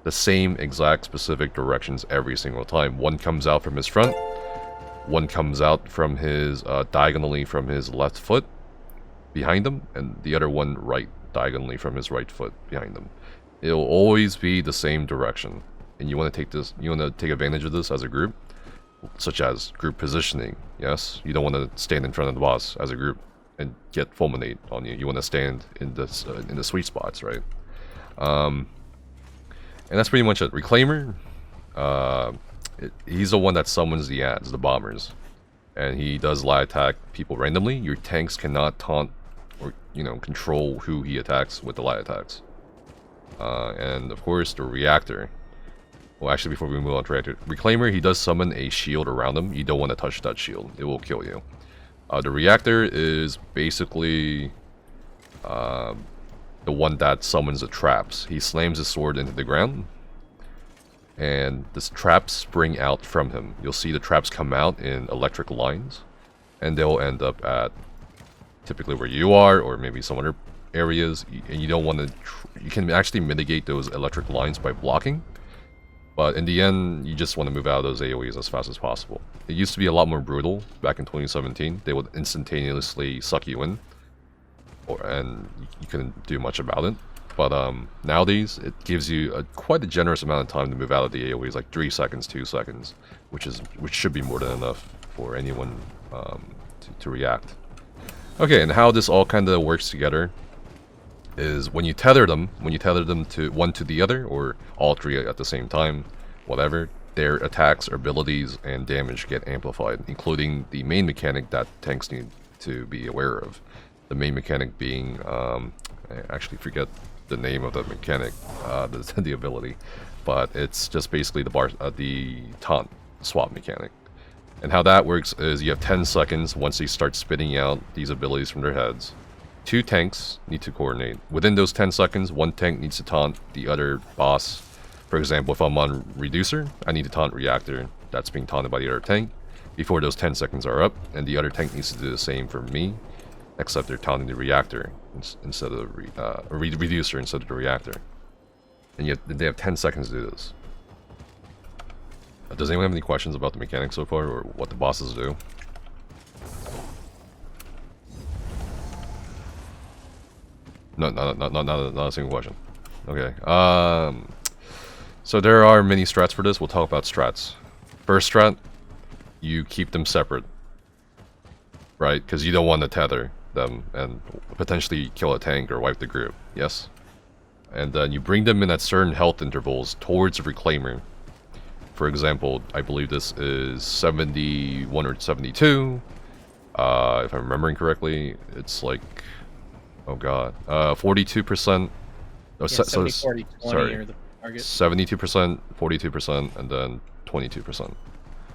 [SPEAKER 1] the same exact specific directions every single time. One comes out from his front, one comes out from his diagonally from his left foot behind him, and the other one diagonally from his right foot behind him. It'll always be the same direction, and you want to take advantage of this as a group, such as group positioning. Yes, you don't want to stand in front of the boss as a group and get fulminate on you. You want to stand in the sweet spots, right? And that's pretty much it. Reclaimer, he's the one that summons the ads, the bombers, and he does light attack people randomly. Your tanks cannot taunt or, you know, control who he attacks with the light attacks. And of course, the reactor. Well, actually, before we move on to reactor, Reclaimer, he does summon a shield around him. You don't want to touch that shield; it will kill you. The reactor is basically the one that summons the traps. He slams his sword into the ground, and the traps spring out from him. You'll see the traps come out in electric lines, and they'll end up at typically where you are, or maybe some other areas. And you don't want to. You can actually mitigate those electric lines by blocking, but in the end, you just want to move out of those AoEs as fast as possible. It used to be a lot more brutal back in 2017. They would instantaneously suck you in, and you couldn't do much about it. But nowadays, it gives you quite a generous amount of time to move out of the AoEs, like 3 seconds, 2 seconds, which should be more than enough for anyone to react. Okay, and how this all kind of works together is when you tether them to one to the other, or all three at the same time, whatever, their attacks, abilities, and damage get amplified, including the main mechanic that tanks need to be aware of. The main mechanic being, I actually forget the name of the mechanic, the ability, but it's just basically the taunt swap mechanic. And how that works is you have 10 seconds once they start spitting out these abilities from their heads. 2 tanks need to coordinate. Within those 10 seconds, 1 tank needs to taunt the other boss. For example, if I'm on Reducer, I need to taunt Reactor that's being taunted by the other tank before those 10 seconds are up, and the other tank needs to do the same for me, except they're taunting the Reactor instead of the Reducer instead of the Reactor. And yet they have 10 seconds to do this. Does anyone have any questions about the mechanics so far, or what the bosses do? No, not a single question. Okay. So there are many strats for this. We'll talk about strats. First strat, you keep them separate, right? Because you don't want to tether them and potentially kill a tank or wipe the group. Yes. And then you bring them in at certain health intervals towards the Reclaimer. For example, I believe this is 71 or 72. If I'm remembering correctly, it's like, oh god, 42%. Oh,
[SPEAKER 6] Yeah, 70, 40, 20
[SPEAKER 1] sorry,
[SPEAKER 6] are the target.
[SPEAKER 1] 72%, 42%, and then 22%.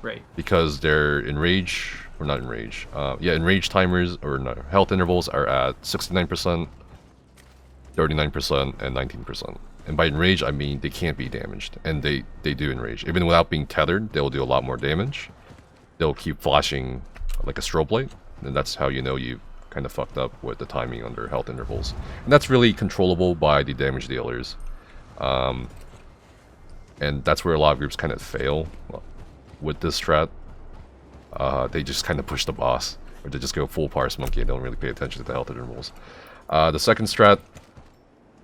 [SPEAKER 6] Right.
[SPEAKER 1] Because they're enrage, or not enrage. Yeah, enrage timers or no, health intervals are at 69%, 39%, and 19%. And by enrage, I mean they can't be damaged, and they do enrage. Even without being tethered, they'll do a lot more damage. They'll keep flashing like a strobe light, and that's how you know you've kind of fucked up with the timing on their health intervals. And that's really controllable by the damage dealers. And that's where a lot of groups kind of fail with this strat. They just kind of push the boss, or they just go full parse monkey and don't really pay attention to the health intervals. The second strat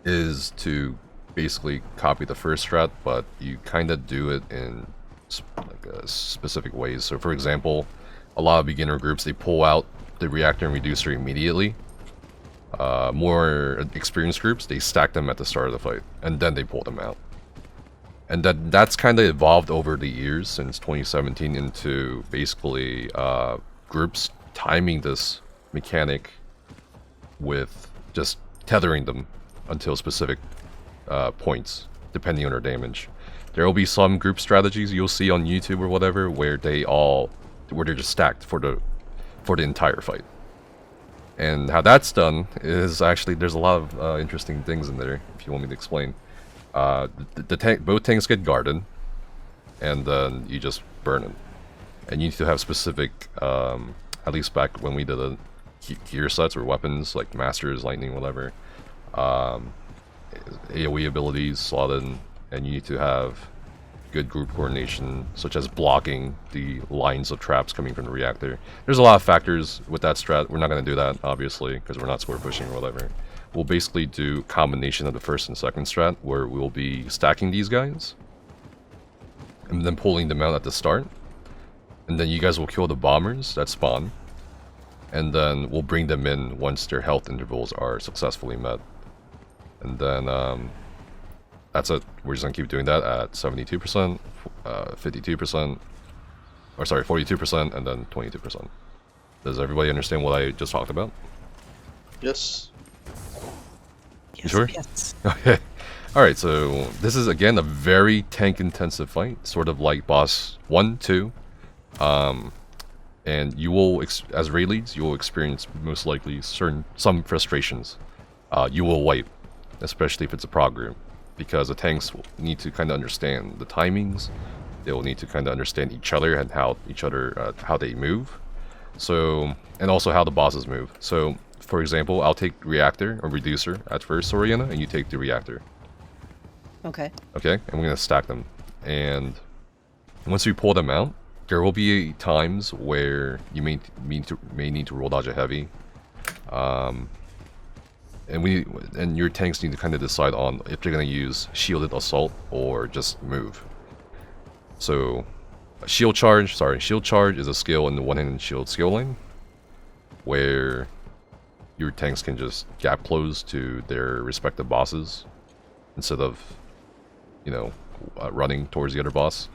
[SPEAKER 1] is to basically copy the first strat, but you kind of do it in like specific ways. So for example, a lot of beginner groups, they pull out the Reactor and Reducer immediately. More experienced groups, they stack them at the start of the fight, and then they pull them out. And that's kind of evolved over the years since 2017 into basically groups timing this mechanic with just tethering them until specific points, depending on their damage. There will be some group strategies you'll see on YouTube or whatever where they're just stacked for the entire fight. And how that's done is actually there's a lot of interesting things in there. If you want me to explain, both tanks get guarded, and then you just burn it. And you need to have specific, at least back when we did the gear sets or weapons like Masters, Lightning, whatever. AoE abilities slotted in, and you need to have good group coordination, such as blocking the lines of traps coming from the Reactor. There's a lot of factors with that strat. We're not going to do that, obviously, because we're not score pushing or whatever. We'll basically do combination of the first and second strat, where we'll be stacking these guys, and then pulling them out at the start. And then you guys will kill the bombers that spawn, and then we'll bring them in once their health intervals are successfully met. And then that's it. We're just gonna keep doing that at 72%, 52%, or sorry, 42%, and then 22%. Does everybody understand what I just talked about?
[SPEAKER 7] Yes.
[SPEAKER 1] You sure?
[SPEAKER 5] Yes.
[SPEAKER 1] Okay. Alright, so this is again a very tank intensive fight, sort of like boss 1, 2. And you will, as raid leads, you will experience most likely some frustrations. You will wipe, especially if it's a prog group, because the tanks will need to kind of understand the timings. They will need to kind of understand each other and how they move. So, and also how the bosses move. So, for example, I'll take Reactor or Reducer at first, Oriana, and you take the Reactor.
[SPEAKER 2] Okay.
[SPEAKER 1] Okay, and we're gonna stack them. And once we pull them out, there will be times where you may need to roll dodge a heavy. And your tanks need to kind of decide on if they're gonna use shielded assault or just move. So, shield charge is a skill in the one-handed shield skill line, where your tanks can just gap close to their respective bosses instead of, running towards the other boss.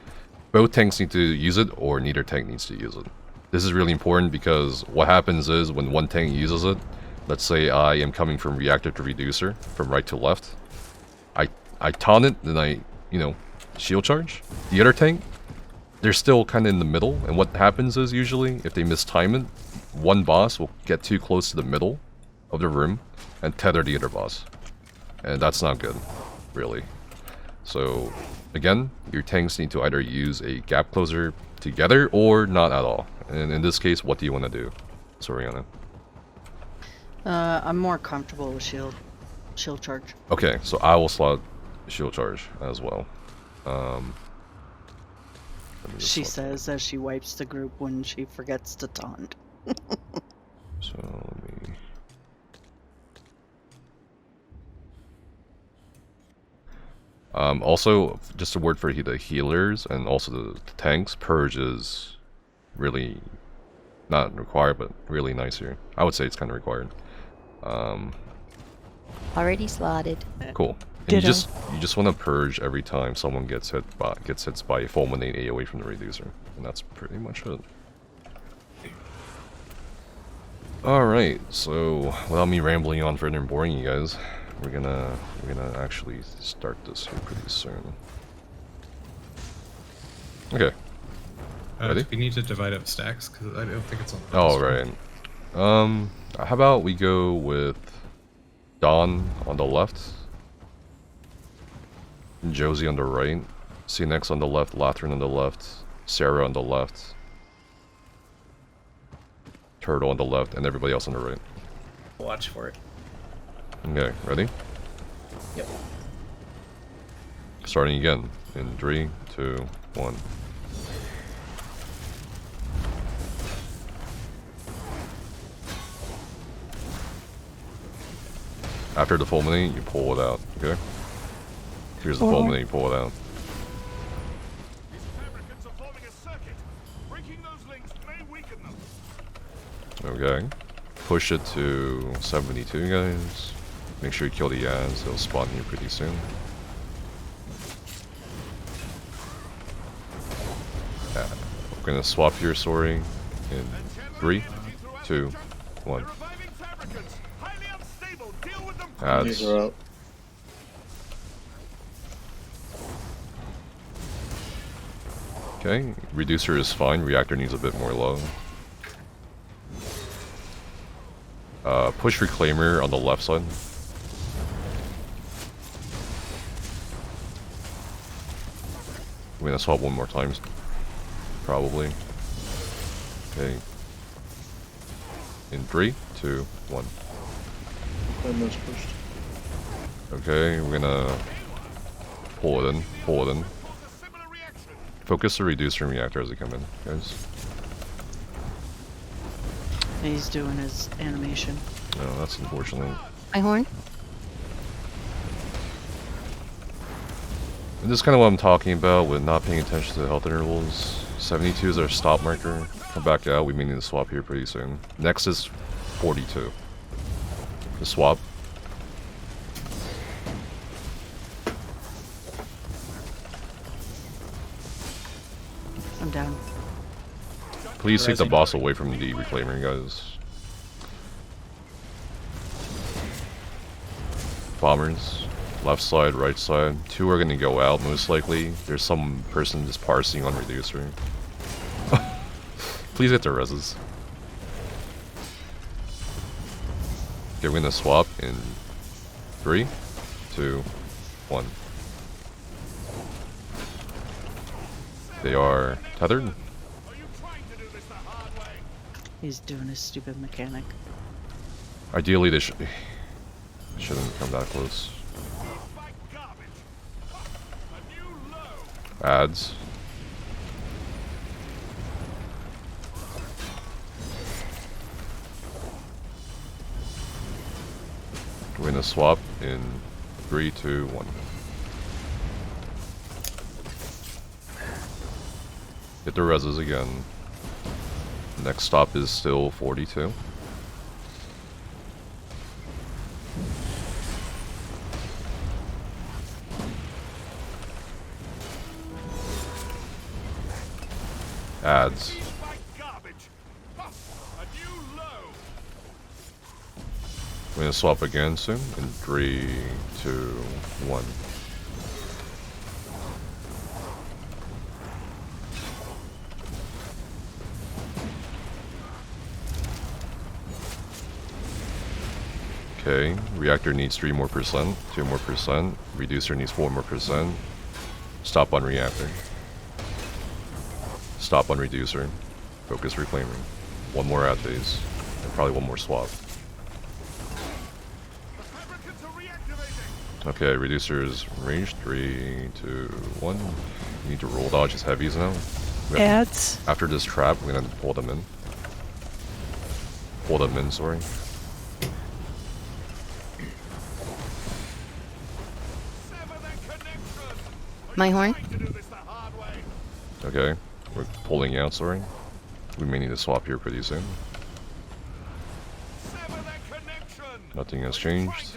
[SPEAKER 1] both tanks need to use it or neither tank needs to use it. This is really important because what happens is when one tank uses it, let's say I am coming from reactor to reducer, from right to left, I taunt it, then I, you know, shield charge. The other tank, they're still kind of in the middle, and what happens is usually, if they mistime it, one boss will get too close to the middle of the room and tether the other boss. And that's not good, really. So, again, your tanks need to either use a gap closer together or not at all. And in this case, what do you want to do, Soriana?
[SPEAKER 2] I'm more comfortable with shield charge.
[SPEAKER 1] Okay, so I will slot shield charge as well.
[SPEAKER 2] She says as she wipes the group when she forgets to taunt.
[SPEAKER 1] So let me... also, just a word for the healers and also the tanks, purge is really not required, but really nice here. I would say it's kind of required.
[SPEAKER 3] Already slotted.
[SPEAKER 1] Cool. And
[SPEAKER 5] Ditto.
[SPEAKER 1] you just want to purge every time someone gets hit by a fulminate AoE from the reducer, and that's pretty much it. All right, so without me rambling on further and boring you guys, we're gonna actually start this here pretty soon. Okay. Ready?
[SPEAKER 8] We need to divide up stacks because I don't think it's on.
[SPEAKER 1] Oh right. How about we go with Dawn on the left, Josie on the right, CNX on the left, Lathrin on the left, Sarah on the left, Turtle on the left, and everybody else on the right.
[SPEAKER 6] Watch for it.
[SPEAKER 1] Okay, ready?
[SPEAKER 6] Yep.
[SPEAKER 1] Starting again in 3, 2, 1. After the fulminate, you pull it out, okay? Here's the fulminate, you pull it out.
[SPEAKER 9] These fabricants are forming a circuit. Breaking those links may weaken them.
[SPEAKER 1] Okay. Push it to 72, guys. Make sure you kill the ads, they'll spawn here pretty soon. Yeah. We're gonna swap here, sorry. In 3, 2, 1.
[SPEAKER 9] Reviving fabricants. Highly unstable. Deal with them.
[SPEAKER 1] Ads.
[SPEAKER 7] These are out.
[SPEAKER 1] Okay, reducer is fine, reactor needs a bit more low. Push reclaimer on the left side. We're gonna swap one more time, probably. Okay. In 3, 2, 1.
[SPEAKER 7] Almost pushed.
[SPEAKER 1] Okay, we're gonna pull it in, pull it in. Focus the reducer and reactor as they come in, guys.
[SPEAKER 2] He's doing his animation.
[SPEAKER 1] No, that's unfortunate.
[SPEAKER 3] My horn.
[SPEAKER 1] And this is kind of what I'm talking about with not paying attention to the health intervals. 72 is our stop marker. Come back out, we may need to swap here pretty soon. Next is 42. The swap.
[SPEAKER 2] I'm down.
[SPEAKER 1] Please take the boss away from the reclaimer, guys. Bombers. Left side, right side. 2 are gonna go out, most likely. There's some person just parsing on reducer. Please get the reses. Okay, we're gonna swap in 3, 2, 1. They are tethered.
[SPEAKER 2] He's doing his stupid mechanic.
[SPEAKER 1] Ideally, they shouldn't come that close. Ads. We're gonna swap in 3, 2, 1. Hit the reses again. Next stop is still 42. Adds. We're gonna swap again soon in 3, 2, 1. Okay, reactor needs 3 more %, 2 more %, reducer needs 4 more %. Stop on reactor. Stop on reducer. Focus reclaiming. 1 more ad phase. And probably 1 more swap. Okay, reducer's range. 3, 2, 1. You need to roll dodge his heavies now.
[SPEAKER 5] Ads.
[SPEAKER 1] After this trap, we're gonna pull them in. Pull them in, sorry.
[SPEAKER 3] My horn.
[SPEAKER 1] Okay, we're pulling out, sorry. We may need to swap here pretty soon. Nothing has changed.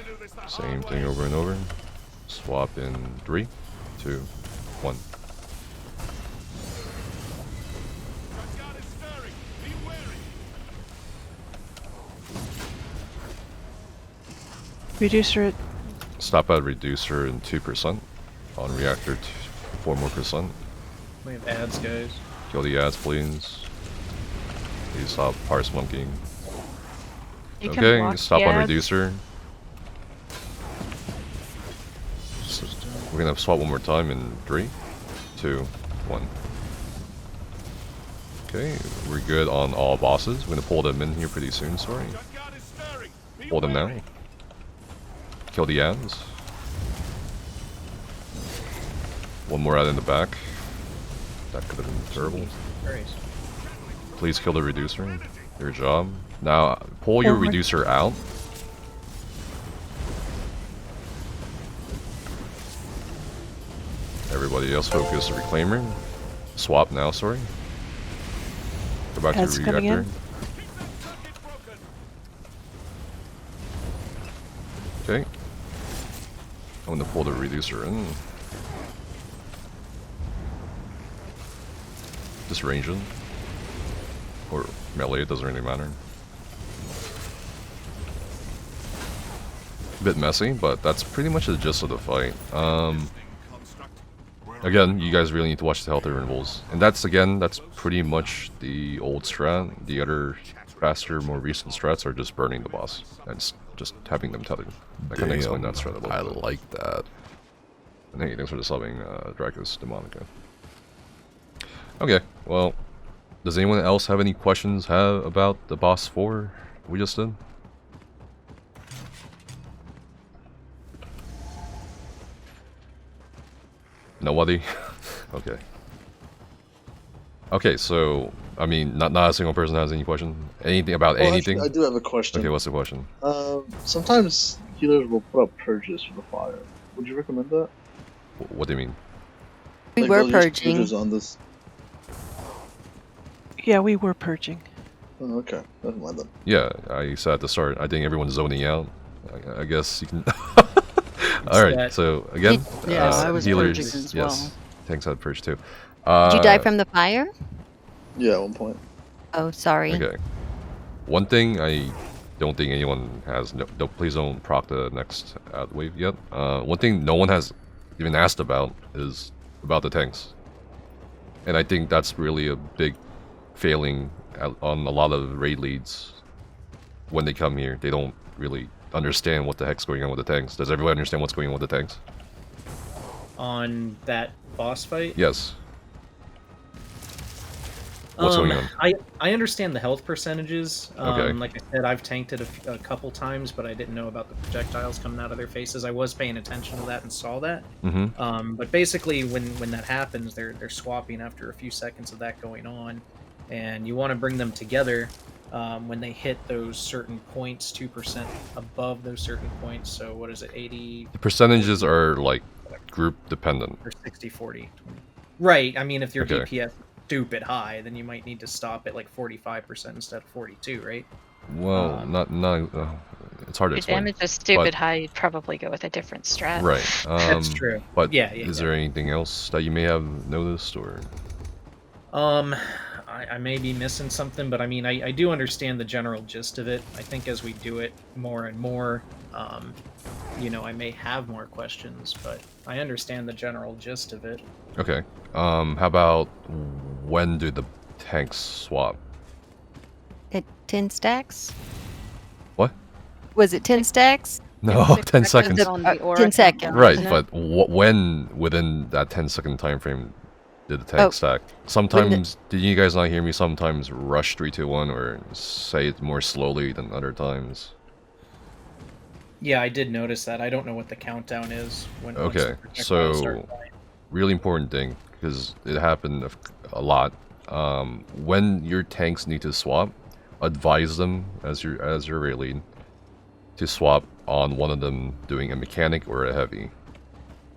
[SPEAKER 1] Same thing over and over. Swap in 3, 2, 1.
[SPEAKER 5] Reducer it.
[SPEAKER 1] Stop at reducer in 2%. On reactor, 4 more %.
[SPEAKER 6] We have ads, guys.
[SPEAKER 1] Kill the ads, please. Please stop parse monkeying.
[SPEAKER 4] You can
[SPEAKER 1] Okay,
[SPEAKER 4] block
[SPEAKER 1] stop
[SPEAKER 4] the
[SPEAKER 1] on
[SPEAKER 4] ads.
[SPEAKER 1] reducer. We're gonna swap one more time in 3, 2, 1. Okay, we're good on all bosses. We're gonna pull them in here pretty soon, sorry. Pull them now. Kill the ads. 1 more ad in the back. That could have been terrible.
[SPEAKER 6] Christ.
[SPEAKER 1] Please kill the reducer. Your job. Now, pull your reducer out. Everybody else focus the reclaimer. Swap now, sorry. Go back
[SPEAKER 5] Ads
[SPEAKER 1] to the
[SPEAKER 5] coming
[SPEAKER 1] reactor. Okay. I'm gonna pull the reducer in. Just range it. Or melee, it doesn't really matter. A bit messy, but that's pretty much the gist of the fight. Again, you guys really need to watch the health intervals. And that's pretty much the old strat. The other faster, more recent strats are just burning the boss. And just having them tethered. I can explain that strat a little
[SPEAKER 10] I
[SPEAKER 1] bit.
[SPEAKER 10] like that.
[SPEAKER 1] And hey, thanks for the subbing, Dracus Demonica. Okay, well, does anyone else have any questions about the boss 4 we just did? Nobody? Okay. Okay, so, I mean, not a single person has any question? Anything about anything?
[SPEAKER 7] Actually, I do have a question.
[SPEAKER 1] Okay, what's the question?
[SPEAKER 7] Sometimes healers will put up purges for the fire. Would you recommend that?
[SPEAKER 1] What do you mean?
[SPEAKER 3] We
[SPEAKER 7] Like,
[SPEAKER 3] were
[SPEAKER 7] they'll use
[SPEAKER 3] purging.
[SPEAKER 7] purges on this.
[SPEAKER 5] Yeah, we were purging.
[SPEAKER 7] Oh, okay. Never mind then.
[SPEAKER 1] Yeah, I said at the start, I think everyone's zoning out. I guess you can... Alright, so again,
[SPEAKER 2] Yeah, I was
[SPEAKER 1] healers,
[SPEAKER 2] purging as
[SPEAKER 1] yes.
[SPEAKER 2] well.
[SPEAKER 1] Thanks, I'd purge too.
[SPEAKER 3] Did you die from the fire?
[SPEAKER 7] Yeah, at one point.
[SPEAKER 3] Oh, sorry.
[SPEAKER 1] Okay. One thing I don't think anyone has, please don't proc the next ad wave yet. One thing no one has even asked about is about the tanks. And I think that's really a big failing on a lot of raid leads. When they come here, they don't really understand what the heck's going on with the tanks. Does everyone understand what's going on with the tanks?
[SPEAKER 6] On that boss fight?
[SPEAKER 1] Yes. What's going on?
[SPEAKER 6] I understand the health percentages.
[SPEAKER 1] Okay.
[SPEAKER 6] Like I said, I've tanked it a couple times, but I didn't know about the projectiles coming out of their faces. I was paying attention to that and saw that.
[SPEAKER 1] Mm-hmm.
[SPEAKER 6] But basically, when that happens, they're swapping after a few seconds of that going on, and you want to bring them together when they hit those certain points, 2% above those certain points. So what is it, 80?
[SPEAKER 1] The percentages are like group dependent.
[SPEAKER 6] Or 60, 40. Right. I mean, if your
[SPEAKER 1] Okay.
[SPEAKER 6] DPS stupid high, then you might need to stop at like 45% instead of 42, right?
[SPEAKER 1] Well, not it's hard to
[SPEAKER 11] If
[SPEAKER 1] explain.
[SPEAKER 11] damage is stupid
[SPEAKER 1] but-
[SPEAKER 11] high, you'd probably go with a different strat.
[SPEAKER 1] Right.
[SPEAKER 6] That's true.
[SPEAKER 1] But
[SPEAKER 6] Yeah,
[SPEAKER 1] is there anything else that you may have noticed, or?
[SPEAKER 6] I may be missing something, but I mean, I do understand the general gist of it. I think as we do it more and more, you know, I may have more questions, but I understand the general gist of it.
[SPEAKER 1] Okay. How about when do the tanks swap?
[SPEAKER 3] At 10 stacks?
[SPEAKER 1] What?
[SPEAKER 3] Was it 10 stacks?
[SPEAKER 1] No, 10 seconds.
[SPEAKER 2] On the aura
[SPEAKER 3] 10 seconds.
[SPEAKER 2] countdown,
[SPEAKER 1] Right,
[SPEAKER 2] isn't it?
[SPEAKER 1] but when within that 10-second time frame did the tank
[SPEAKER 3] Oh.
[SPEAKER 1] stack? Sometimes, did you guys not hear me? Sometimes rush 3, 2, 1, or say it more slowly than other times.
[SPEAKER 6] Yeah, I did notice that. I don't know what the countdown is when. once
[SPEAKER 1] Okay,
[SPEAKER 6] the projectiles
[SPEAKER 1] so
[SPEAKER 6] start flying.
[SPEAKER 1] really important thing because it happened a lot. When your tanks need to swap, advise them as your raid lead to swap on one of them doing a mechanic or a heavy.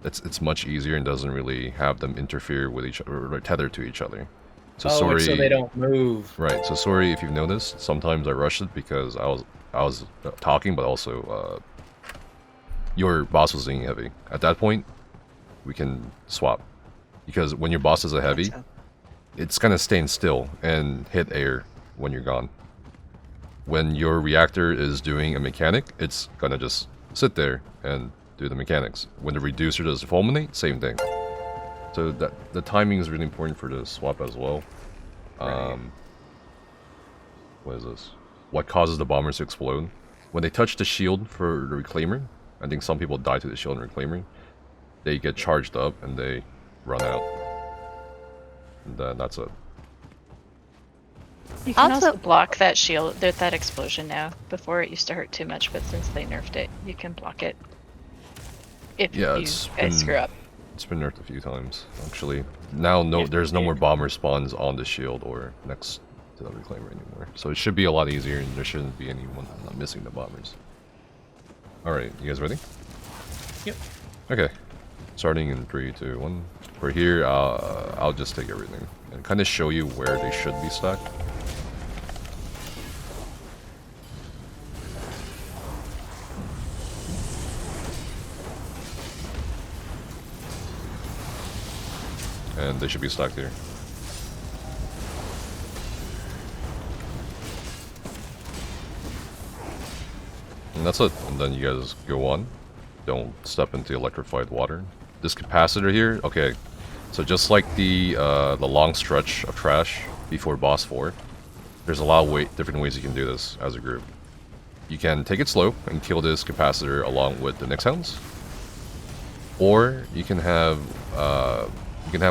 [SPEAKER 1] It's much easier and doesn't really have them interfere with each other or tether to each other. So
[SPEAKER 6] Oh,
[SPEAKER 1] sorry.
[SPEAKER 6] so they don't move.
[SPEAKER 1] Right. So sorry if you've noticed. Sometimes I rushed it because I was talking, but also your boss was doing heavy. At that point, we can swap because when your boss is a heavy, it's gonna stand still and hit air when you're gone. When your reactor is doing a mechanic, it's gonna just sit there and do the mechanics. When the reducer does fulminate, same thing. So that the timing is really important for the swap as well. What is this? What causes the bombers to explode? When they touch the shield for the reclaimer, I think some people die to the shield and reclaimer. They get charged up and they run out. And then that's it.
[SPEAKER 11] You can also
[SPEAKER 3] Also-
[SPEAKER 11] block that shield, that explosion now. Before it used to hurt too much, but since they nerfed it, you can block it. If
[SPEAKER 1] Yeah,
[SPEAKER 11] you
[SPEAKER 1] it's
[SPEAKER 11] guys
[SPEAKER 1] been-
[SPEAKER 11] screw up.
[SPEAKER 1] It's been nerfed a few times, actually. Now, there's no more bomber spawns on the shield or next to the reclaimer anymore. So it should be a lot easier, and there shouldn't be anyone not missing the bombers. All right, you guys ready?
[SPEAKER 6] Yep.
[SPEAKER 1] Okay. Starting in 3, 2, 1. For here, I'll just take everything and kind of show you where they should be stacked. And they should be stacked here. And that's it. And then you guys go on. Don't step into electrified water. This capacitor here, okay. So just like the long stretch of trash before boss 4, there's a lot of different ways you can do this as a group. You can take it slow and kill this capacitor along with the Nyx Hounds, or you can have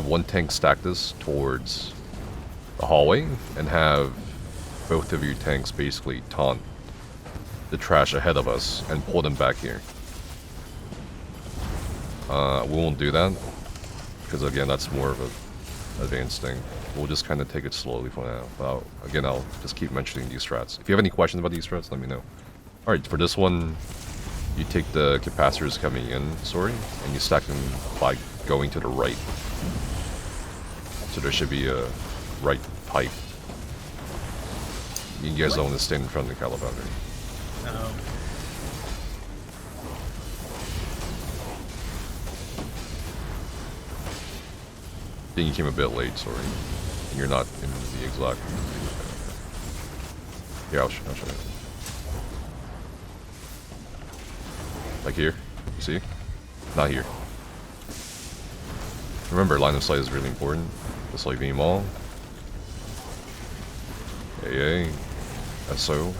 [SPEAKER 1] one tank stack this towards the hallway and have both of your tanks basically taunt the trash ahead of us and pull them back here. We won't do that because again that's more of an advanced thing. We'll just kind of take it slowly for now. But I'll just keep mentioning these strats. If you have any questions about these strats, let me know. Alright, for this one, you take the capacitors coming in, and you stack them by going to the right. So there should be a right pipe. You guys don't want to stand in front of the calibrator.
[SPEAKER 6] No.
[SPEAKER 1] I think you came a bit late, sorry. And you're not in the exact... Here, I'll show you. Like here, you see? Not here. Remember, line of sight is really important. Just like beam all. AA. SO.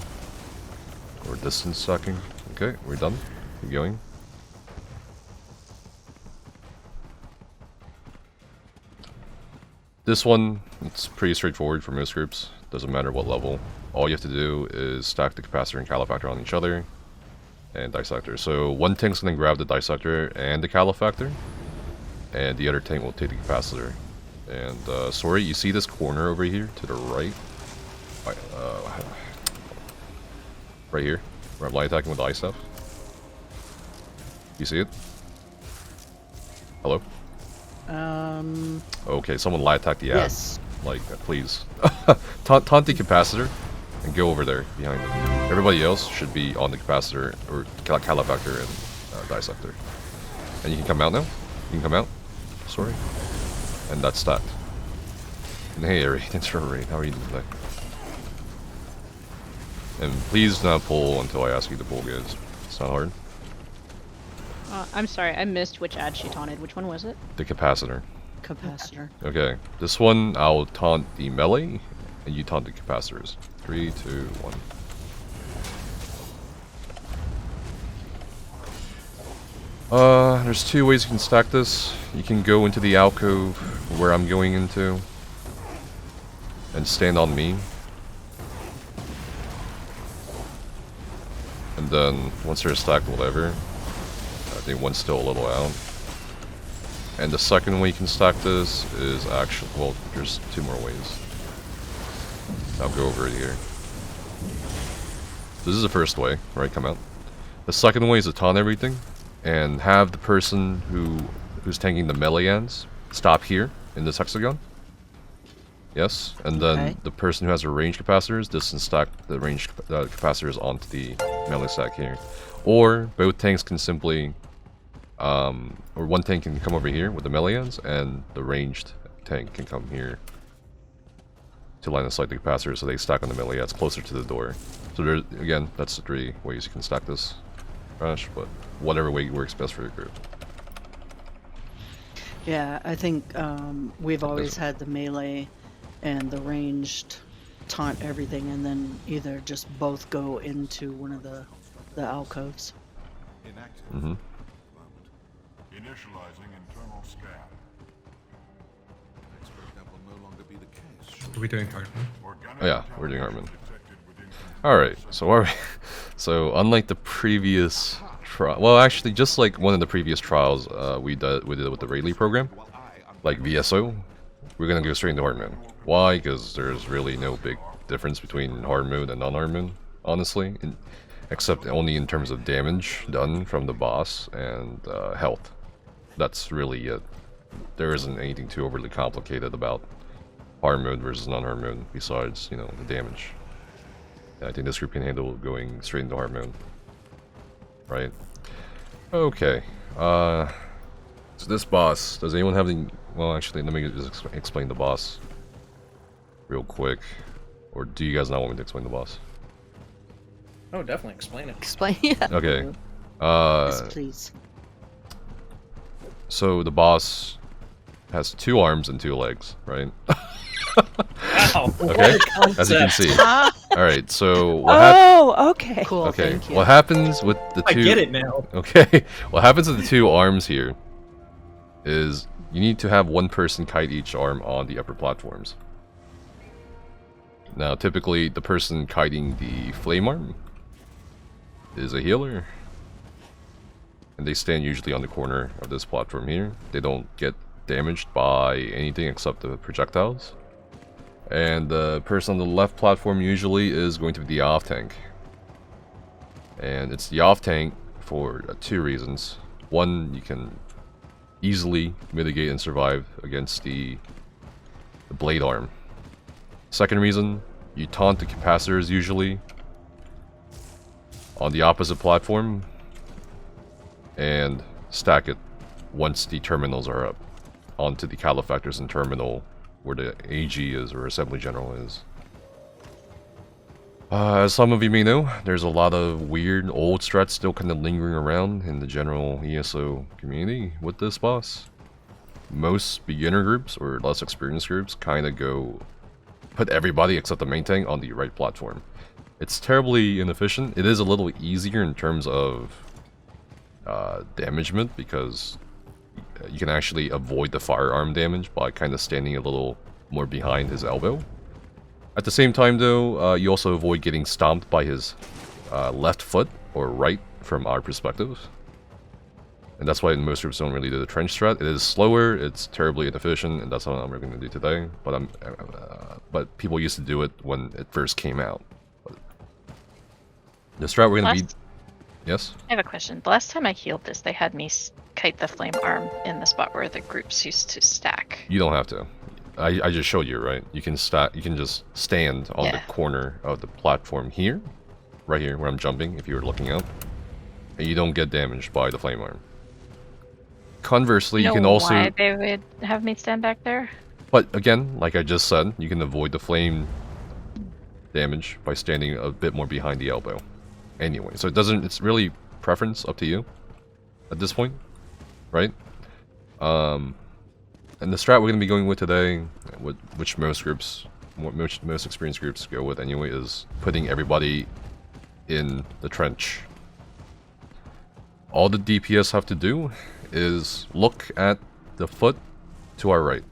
[SPEAKER 1] Or distance stacking. Okay, we're done. Keep going. This one, it's pretty straightforward for most groups. Doesn't matter what level. All you have to do is stack the capacitor and calefactor on each other. And dissector. So one tank's gonna grab the dissector and the calefactor. And the other tank will take the capacitor. And sorry, you see this corner over here to the right? Right here, where I'm light attacking with the ice stuff. You see it? Hello? Okay, someone light attack the ass.
[SPEAKER 2] Yes.
[SPEAKER 1] Like, please. Taunt the capacitor and go over there behind it. Everybody else should be on the capacitor or calefactor and dissector. And you can come out now. You can come out. Sorry. And that's stacked. And hey, Ari, thanks for a raid. How are you doing today? And please do not pull until I ask you to pull, guys. It's not hard.
[SPEAKER 4] I'm sorry, I missed which ad she taunted. Which one was it?
[SPEAKER 1] The capacitor.
[SPEAKER 2] Capacitor.
[SPEAKER 1] Okay, this one I'll taunt the melee, and you taunt the capacitors. 3, 2, 1. There's two ways you can stack this. You can go into the alcove where I'm going into and stand on me. And then once they're stacked, whatever. I think one's still a little out. And the second way you can stack this is actually, well, there's two more ways. I'll go over it here. This is the first way, right? Come out. The second way is to taunt everything and have the person who's tanking the melee ends stop here in this hexagon. Yes, and then the person who has the range capacitors distance stack the range capacitors onto the melee stack here. Or both tanks can simply, or one tank can come over here with the melee ends, and the ranged tank can come here to line of sight the capacitors so they stack on the melee ends closer to the door. So there's, again, that's the three ways you can stack this crash, but whatever way works best for your group.
[SPEAKER 2] Yeah, I think we've always had the melee and the ranged taunt everything, and then either just both go into one of the alcoves.
[SPEAKER 1] Mm-hmm.
[SPEAKER 9] Initializing internal scan.
[SPEAKER 8] Are we doing Hartman?
[SPEAKER 1] Oh yeah, we're doing Hartman. Alright, so so unlike the previous trial, well actually just like one of the previous trials we did it with the Rayleigh program, like VSO, we're gonna go straight into hard mode. Why? Because there's really no big difference between hard mode and non-hard mode, honestly, except only in terms of damage done from the boss and health. That's really it. There isn't anything too overly complicated about hard mode versus non-hard mode besides, you know, the damage. I think this group can handle going straight into hard mode. Right? Okay. So this boss, does anyone have any... Well, actually, let me just explain the boss real quick. Or do you guys not want me to explain the boss?
[SPEAKER 6] Oh, definitely explain it.
[SPEAKER 3] Explain, yeah.
[SPEAKER 1] Okay.
[SPEAKER 2] Yes, please.
[SPEAKER 1] So the boss has 2 arms and 2 legs, right?
[SPEAKER 6] Wow.
[SPEAKER 1] Okay, as you can see. Alright, so
[SPEAKER 5] Okay.
[SPEAKER 2] Cool,
[SPEAKER 1] okay,
[SPEAKER 2] thank you.
[SPEAKER 1] what happens with the 2...
[SPEAKER 6] I get it now.
[SPEAKER 1] Okay, what happens with the 2 arms here is you need to have one person kite each arm on the upper platforms. Now, typically, the person kiting the flame arm is a healer. And they stand usually on the corner of this platform here. They don't get damaged by anything except the projectiles. And the person on the left platform usually is going to be the off tank. And it's the off tank for 2 reasons. One, you can easily mitigate and survive against the blade arm. Second reason, you taunt the capacitors usually on the opposite platform and stack it once the terminals are up onto the calefactors and terminal where the AG is, or Assembly General is. As some of you may know, there's a lot of weird old strats still kind of lingering around in the general ESO community with this boss. Most beginner groups, or less experienced groups, kind of go put everybody except the main tank on the right platform. It's terribly inefficient. It is a little easier in terms of damagement, because you can actually avoid the firearm damage by kind of standing a little more behind his elbow. At the same time though, you also avoid getting stomped by his left foot or right from our perspective. And that's why most groups don't really do the trench strat. It is slower, it's terribly inefficient, and that's what I'm going to do today. But but people used to do it when it first came out. But the strat we're going to be... Yes?
[SPEAKER 11] I have a question. The last time I healed this, they had me kite the flame arm in the spot where the groups used to stack.
[SPEAKER 1] You don't have to. I just showed you, right? You can stack. You can just stand on the corner of the platform here, right here where I'm jumping. If you were looking up, and you don't get damaged by the flame arm. Conversely, you can also.
[SPEAKER 11] Why they would have me stand back there?
[SPEAKER 1] But again, like I just said, you can avoid the flame damage by standing a bit more behind the elbow. Anyway, so it's really preference up to you at this point, right? And the strat we're going to be going with today, which most experienced groups go with anyway, is putting everybody in the trench. All the DPS have to do is look at the foot to our right.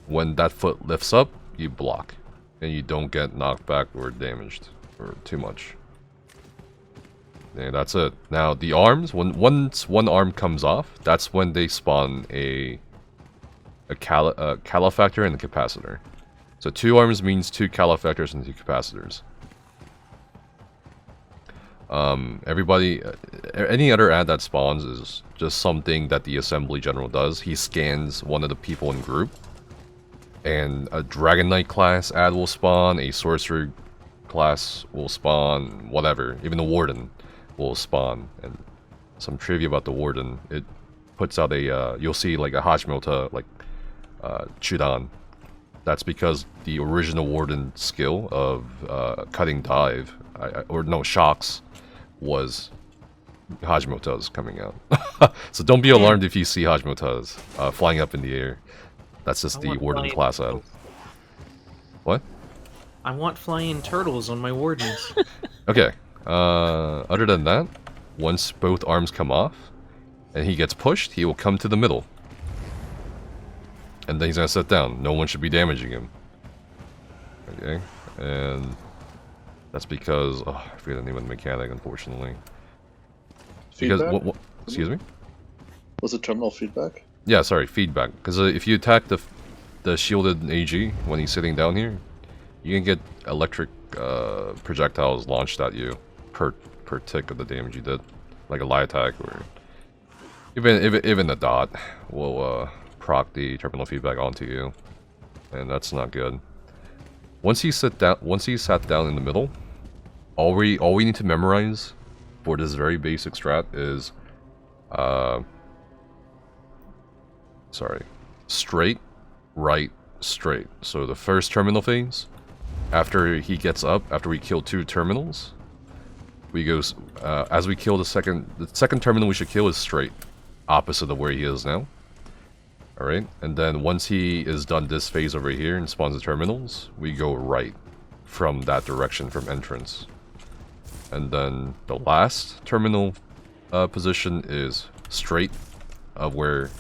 [SPEAKER 1] When that foot lifts up, you block, and you don't get knocked back or damaged or too much. Yeah, that's it. Now the arms, once one arm comes off, that's when they spawn a calefactor and a capacitor. So 2 arms means 2 calefactors and 2 capacitors. Everybody, any other ad that spawns is just something that the assembly general does. He scans one of the people in group, and a Dragon Knight class ad will spawn, a Sorcerer class will spawn, whatever. Even the Warden will spawn. And some trivia about the Warden, it puts out a, you'll see like a Hashmota, like Chudan. That's because the original Warden skill of cutting dive, shocks, was Hashmotas coming out. So don't be alarmed if you see Hashmotas flying up in the air. That's just the Warden class ad. What?
[SPEAKER 6] I want flying turtles on my Wardens.
[SPEAKER 1] Okay. Other than that, once both arms come off and he gets pushed, he will come to the middle. And then he's gonna sit down. No one should be damaging him. Okay. And that's because I forget the name of the mechanic, unfortunately.
[SPEAKER 7] Feedback?
[SPEAKER 1] Because excuse me?
[SPEAKER 7] Was it terminal feedback?
[SPEAKER 1] Yeah, sorry, feedback. Because if you attack the shielded AG when he's sitting down here, you can get electric projectiles launched at you per tick of the damage you did, like a light attack, or even a dot will proc the terminal feedback onto you, and that's not good. Once he sat down in the middle, all we need to memorize for this very basic strat is straight, right, straight. So the first terminal phase, after he gets up, after we kill 2 terminals, we go, as we kill the second terminal we should kill is straight, opposite of where he is now. Alright, and then once he is done this phase over here and spawns the terminals, we go right from that direction, from entrance. And then the last terminal position is straight of where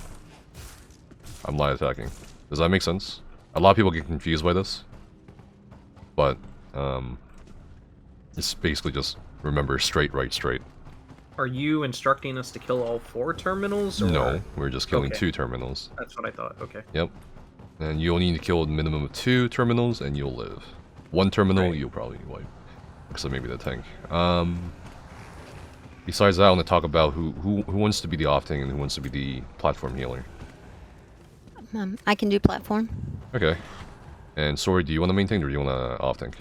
[SPEAKER 1] I'm light attacking. Does that make sense? A lot of people get confused by this, but it's basically just remember straight, right, straight.
[SPEAKER 6] Are you instructing us to kill all 4 terminals? Or...
[SPEAKER 1] No, we're just killing 2 terminals.
[SPEAKER 6] That's what I thought, okay.
[SPEAKER 1] Yep. And you'll need to kill a minimum of 2 terminals and you'll live. 1 terminal, you'll probably wipe. Except maybe the tank. Besides that, I want to talk about who wants to be the off-tank and who wants to be the platform healer.
[SPEAKER 3] I can do platform.
[SPEAKER 1] Okay. And Sori, do you want to maintain or do you want to off-tank?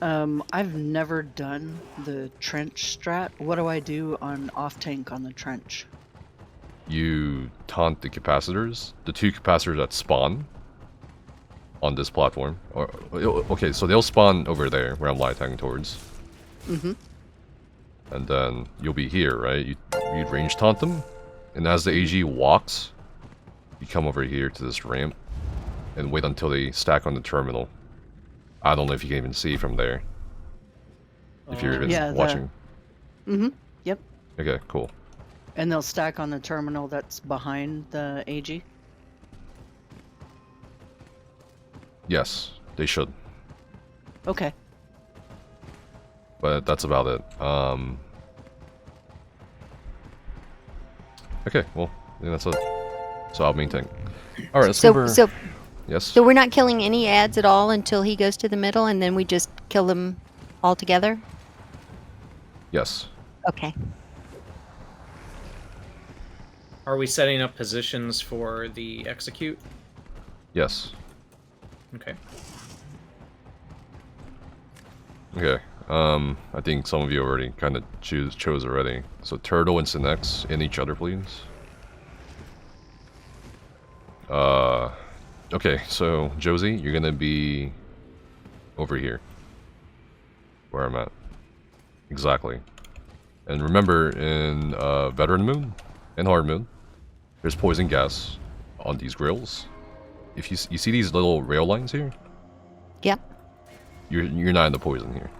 [SPEAKER 2] I've never done the trench strat. What do I do on off-tank on the trench?
[SPEAKER 1] You taunt the capacitors, the 2 capacitors that spawn on this platform. Okay, so they'll spawn over there where I'm light attacking towards.
[SPEAKER 2] Mm-hmm.
[SPEAKER 1] And then you'll be here, right? You'd range taunt them, and as the AG walks, you come over here to this ramp and wait until they stack on the terminal. I don't know if you can even see from there. If you're even watching.
[SPEAKER 2] Mm-hmm. Yep.
[SPEAKER 1] Okay, cool.
[SPEAKER 2] And they'll stack on the terminal that's behind the AG?
[SPEAKER 1] Yes, they should.
[SPEAKER 2] Okay.
[SPEAKER 1] But that's about it. Okay, well, yeah, that's it. So I'll maintain. Alright, let's go over... Yes?
[SPEAKER 3] So we're not killing any ads at all until he goes to the middle, and then we just kill them all together?
[SPEAKER 1] Yes.
[SPEAKER 3] Okay.
[SPEAKER 6] Are we setting up positions for the execute?
[SPEAKER 1] Yes.
[SPEAKER 6] Okay.
[SPEAKER 1] Okay. I think some of you already kind of chose already. So Turtle and Sinex in each other, please. Okay, so Josie, you're gonna be over here, where I'm at. Exactly. And remember, in veteran mode and hard mode, there's poison gas on these grills. If you see these little rail lines here,
[SPEAKER 3] Yep.
[SPEAKER 1] you're not in the poison here.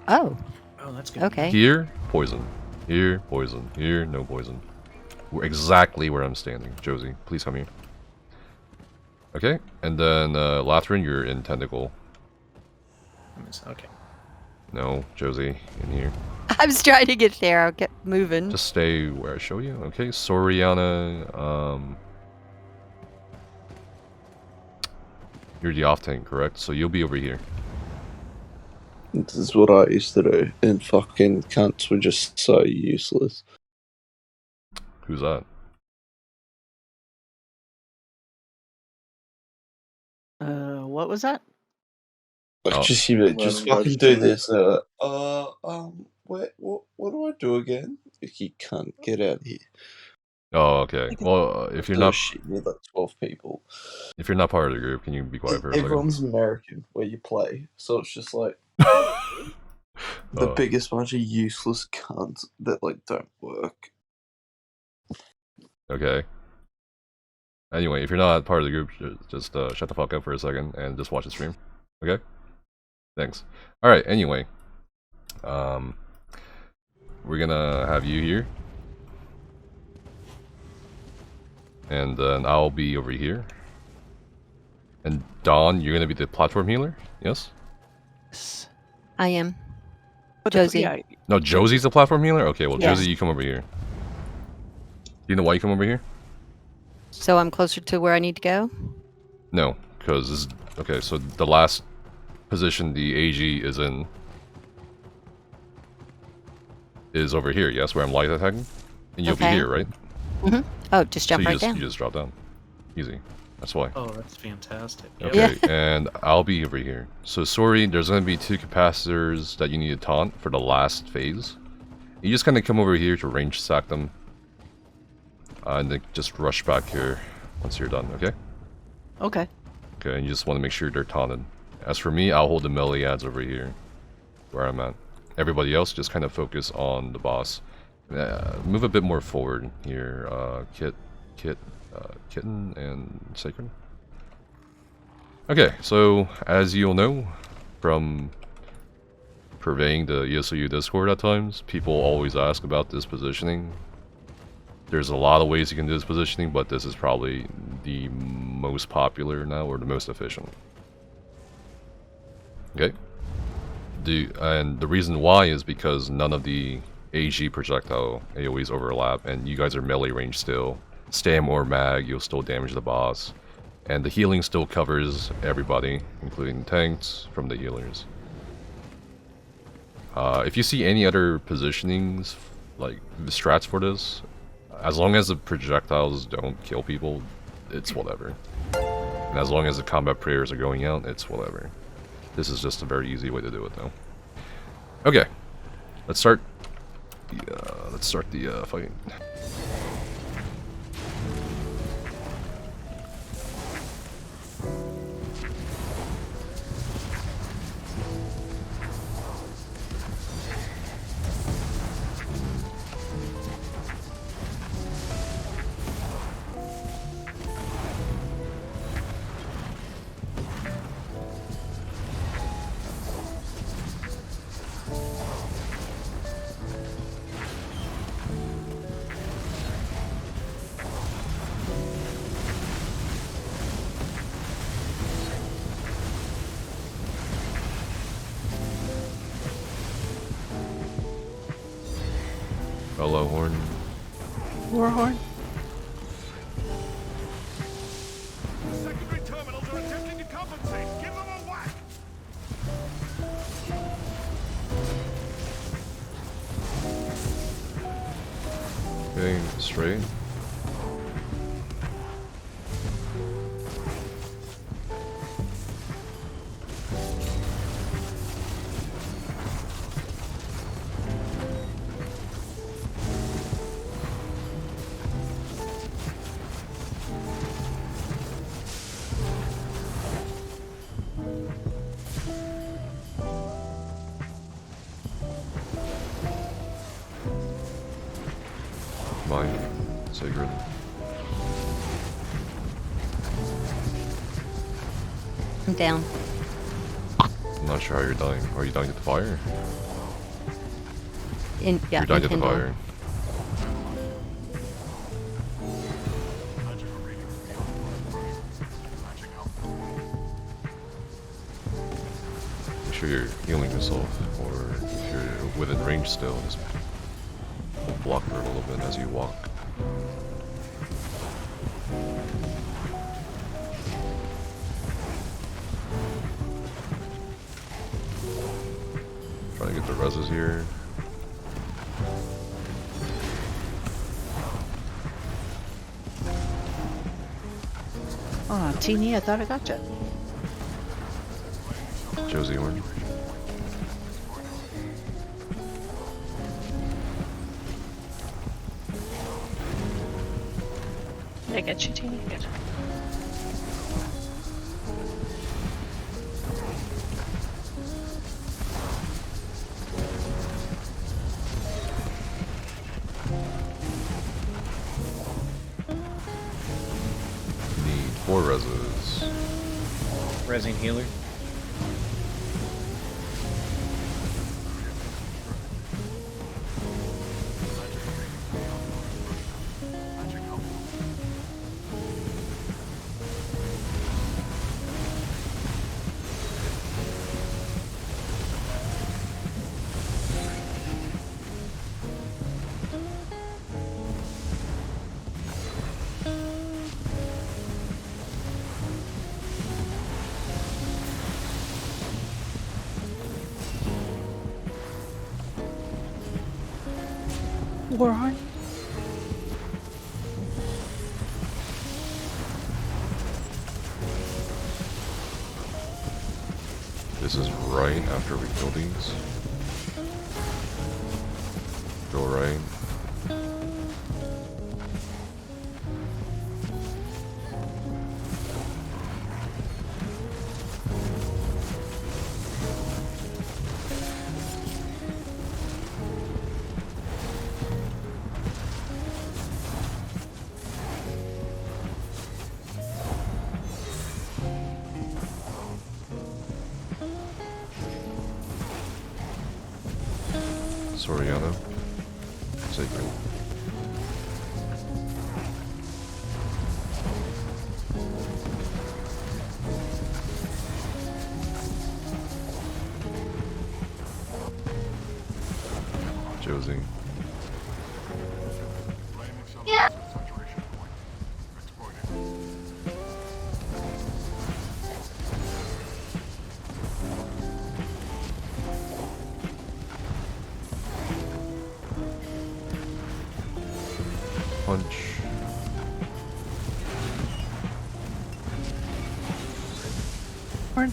[SPEAKER 3] Oh.
[SPEAKER 6] Oh, that's good.
[SPEAKER 3] Okay.
[SPEAKER 1] Here, poison. Here, poison. Here, no poison. We're exactly where I'm standing. Josie, please come here. Okay, and then Lathrin, you're in tentacle.
[SPEAKER 6] Okay.
[SPEAKER 1] No, Josie, in here.
[SPEAKER 3] I was trying to get there. I'll get moving.
[SPEAKER 1] Just stay where I show you. Okay, Soriana, you're the off tank, correct? So you'll be over here.
[SPEAKER 7] This is what I used to do, and fucking cunts were just so useless.
[SPEAKER 1] Who's that?
[SPEAKER 2] What was that?
[SPEAKER 7] Like,
[SPEAKER 1] Oh.
[SPEAKER 7] just fucking do this. What do I do again? You can't get out of here.
[SPEAKER 1] Oh, okay. Well, if you're not
[SPEAKER 7] shit with like 12 people.
[SPEAKER 1] if you're not part of the group, can you be quiet for a second?
[SPEAKER 7] Everyone's American where you play, so it's just like the biggest bunch of useless cunts that like don't work.
[SPEAKER 1] Okay. Anyway, if you're not part of the group, just shut the fuck up for a second and just watch the stream. Okay? Thanks. Alright, anyway. We're gonna have you here. And then I'll be over here. And Dawn, you're gonna be the platform healer? Yes?
[SPEAKER 3] I am.
[SPEAKER 5] But
[SPEAKER 3] Josie.
[SPEAKER 5] Yeah,
[SPEAKER 1] No, Josie's the platform healer? Okay, well,
[SPEAKER 3] Yes.
[SPEAKER 1] Josie, you come over here. Do you know why you come over here?
[SPEAKER 3] So I'm closer to where I need to go?
[SPEAKER 1] No, because this is... Okay, so the last position the AG is in is over here, yes, where I'm light attacking? And you'll be
[SPEAKER 3] Okay.
[SPEAKER 1] here, right?
[SPEAKER 3] Mm-hmm. Oh, just jump
[SPEAKER 1] so
[SPEAKER 3] right down.
[SPEAKER 1] You just drop down. Easy. That's why.
[SPEAKER 6] Oh, that's fantastic.
[SPEAKER 1] Okay, and I'll be over here. So sorry, there's going to be 2 capacitors that you need to taunt for the last phase. You just kind of come over here to range sack them. And then just rush back here once you're done, okay?
[SPEAKER 2] Okay.
[SPEAKER 1] Okay, and you just want to make sure they're taunted. As for me, I'll hold the melee ads over here, where I'm at. Everybody else just kind of focus on the boss. Move a bit more forward here, Kityn and Sacred. Okay, so as you'll know from purveying the ESOU Discord at times, people always ask about this positioning. There's a lot of ways you can do this positioning, but this is probably the most popular now, or the most efficient. Okay? And the reason why is because none of the AG projectile AoEs overlap, and you guys are melee range still. Stam or mag, you'll still damage the boss. And the healing still covers everybody, including tanks from the healers. If you see any other positionings, like the strats for this, as long as the projectiles don't kill people, it's whatever. And as long as the combat prayers are going out, it's whatever. This is just a very easy way to do it, though. Okay, let's start the fight. Hello, Horn.
[SPEAKER 5] Warhorn.
[SPEAKER 9] The secondary terminals are attempting to compensate. Give them a whack.
[SPEAKER 1] Okay, straight. Mine. Sacred.
[SPEAKER 3] I'm down.
[SPEAKER 1] I'm not sure how you're dying. Are you dying to the fire?
[SPEAKER 3] Yeah,
[SPEAKER 1] You're dying to the
[SPEAKER 3] enkindle.
[SPEAKER 1] fire. Make sure you're healing yourself, or if you're within range still, just block her a little bit as you walk. Trying to get the reses here.
[SPEAKER 2] Ah, Teeny, I thought I got you.
[SPEAKER 1] Josie Horn.
[SPEAKER 11] Did I get you, Teeny? Good.
[SPEAKER 1] Need 4 reses.
[SPEAKER 6] Resing healer.
[SPEAKER 5] Warhorn.
[SPEAKER 1] This is right after we kill these. Go right. Soriano. Sacred. Josie.
[SPEAKER 9] Yeah.
[SPEAKER 1] Punch.
[SPEAKER 5] Warhorn.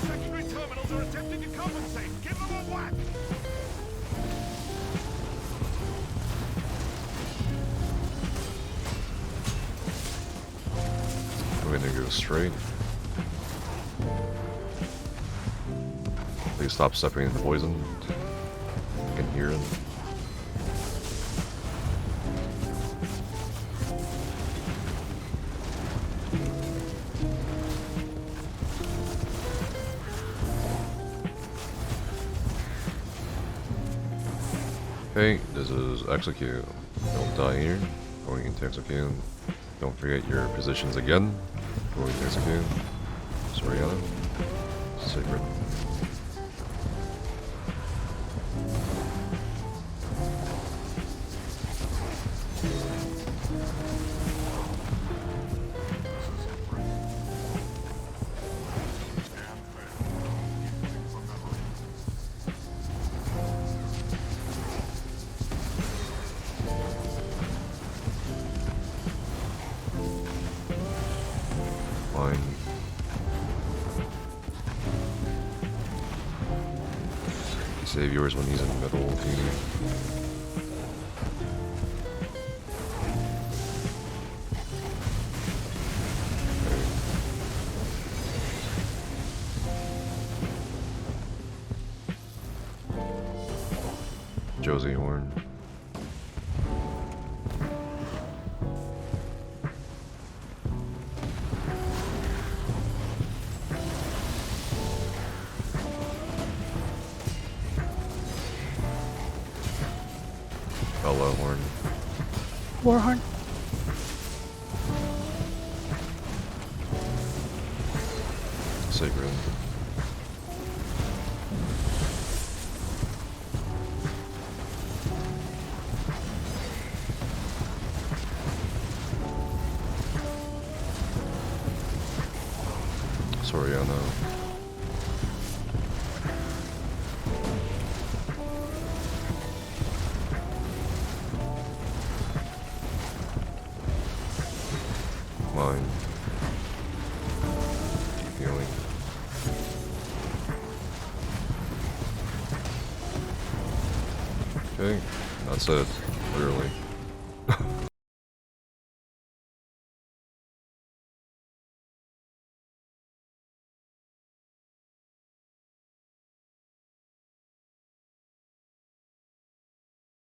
[SPEAKER 9] Secondary terminals are attempting to compensate. Give them a whack.
[SPEAKER 1] We're gonna go straight. Please stop separating the poison. I can hear it. Okay, this is execute. Don't die here. Going into execute. Don't forget your positions again. Going to execute. Soriano. Sacred. Fine. Save yours when he's in the middle. Team. Josie Horn. Bella Horn.
[SPEAKER 5] Warhorn.
[SPEAKER 1] Sacred. Soriano. Mine. Deep healing. Okay, that's it, literally.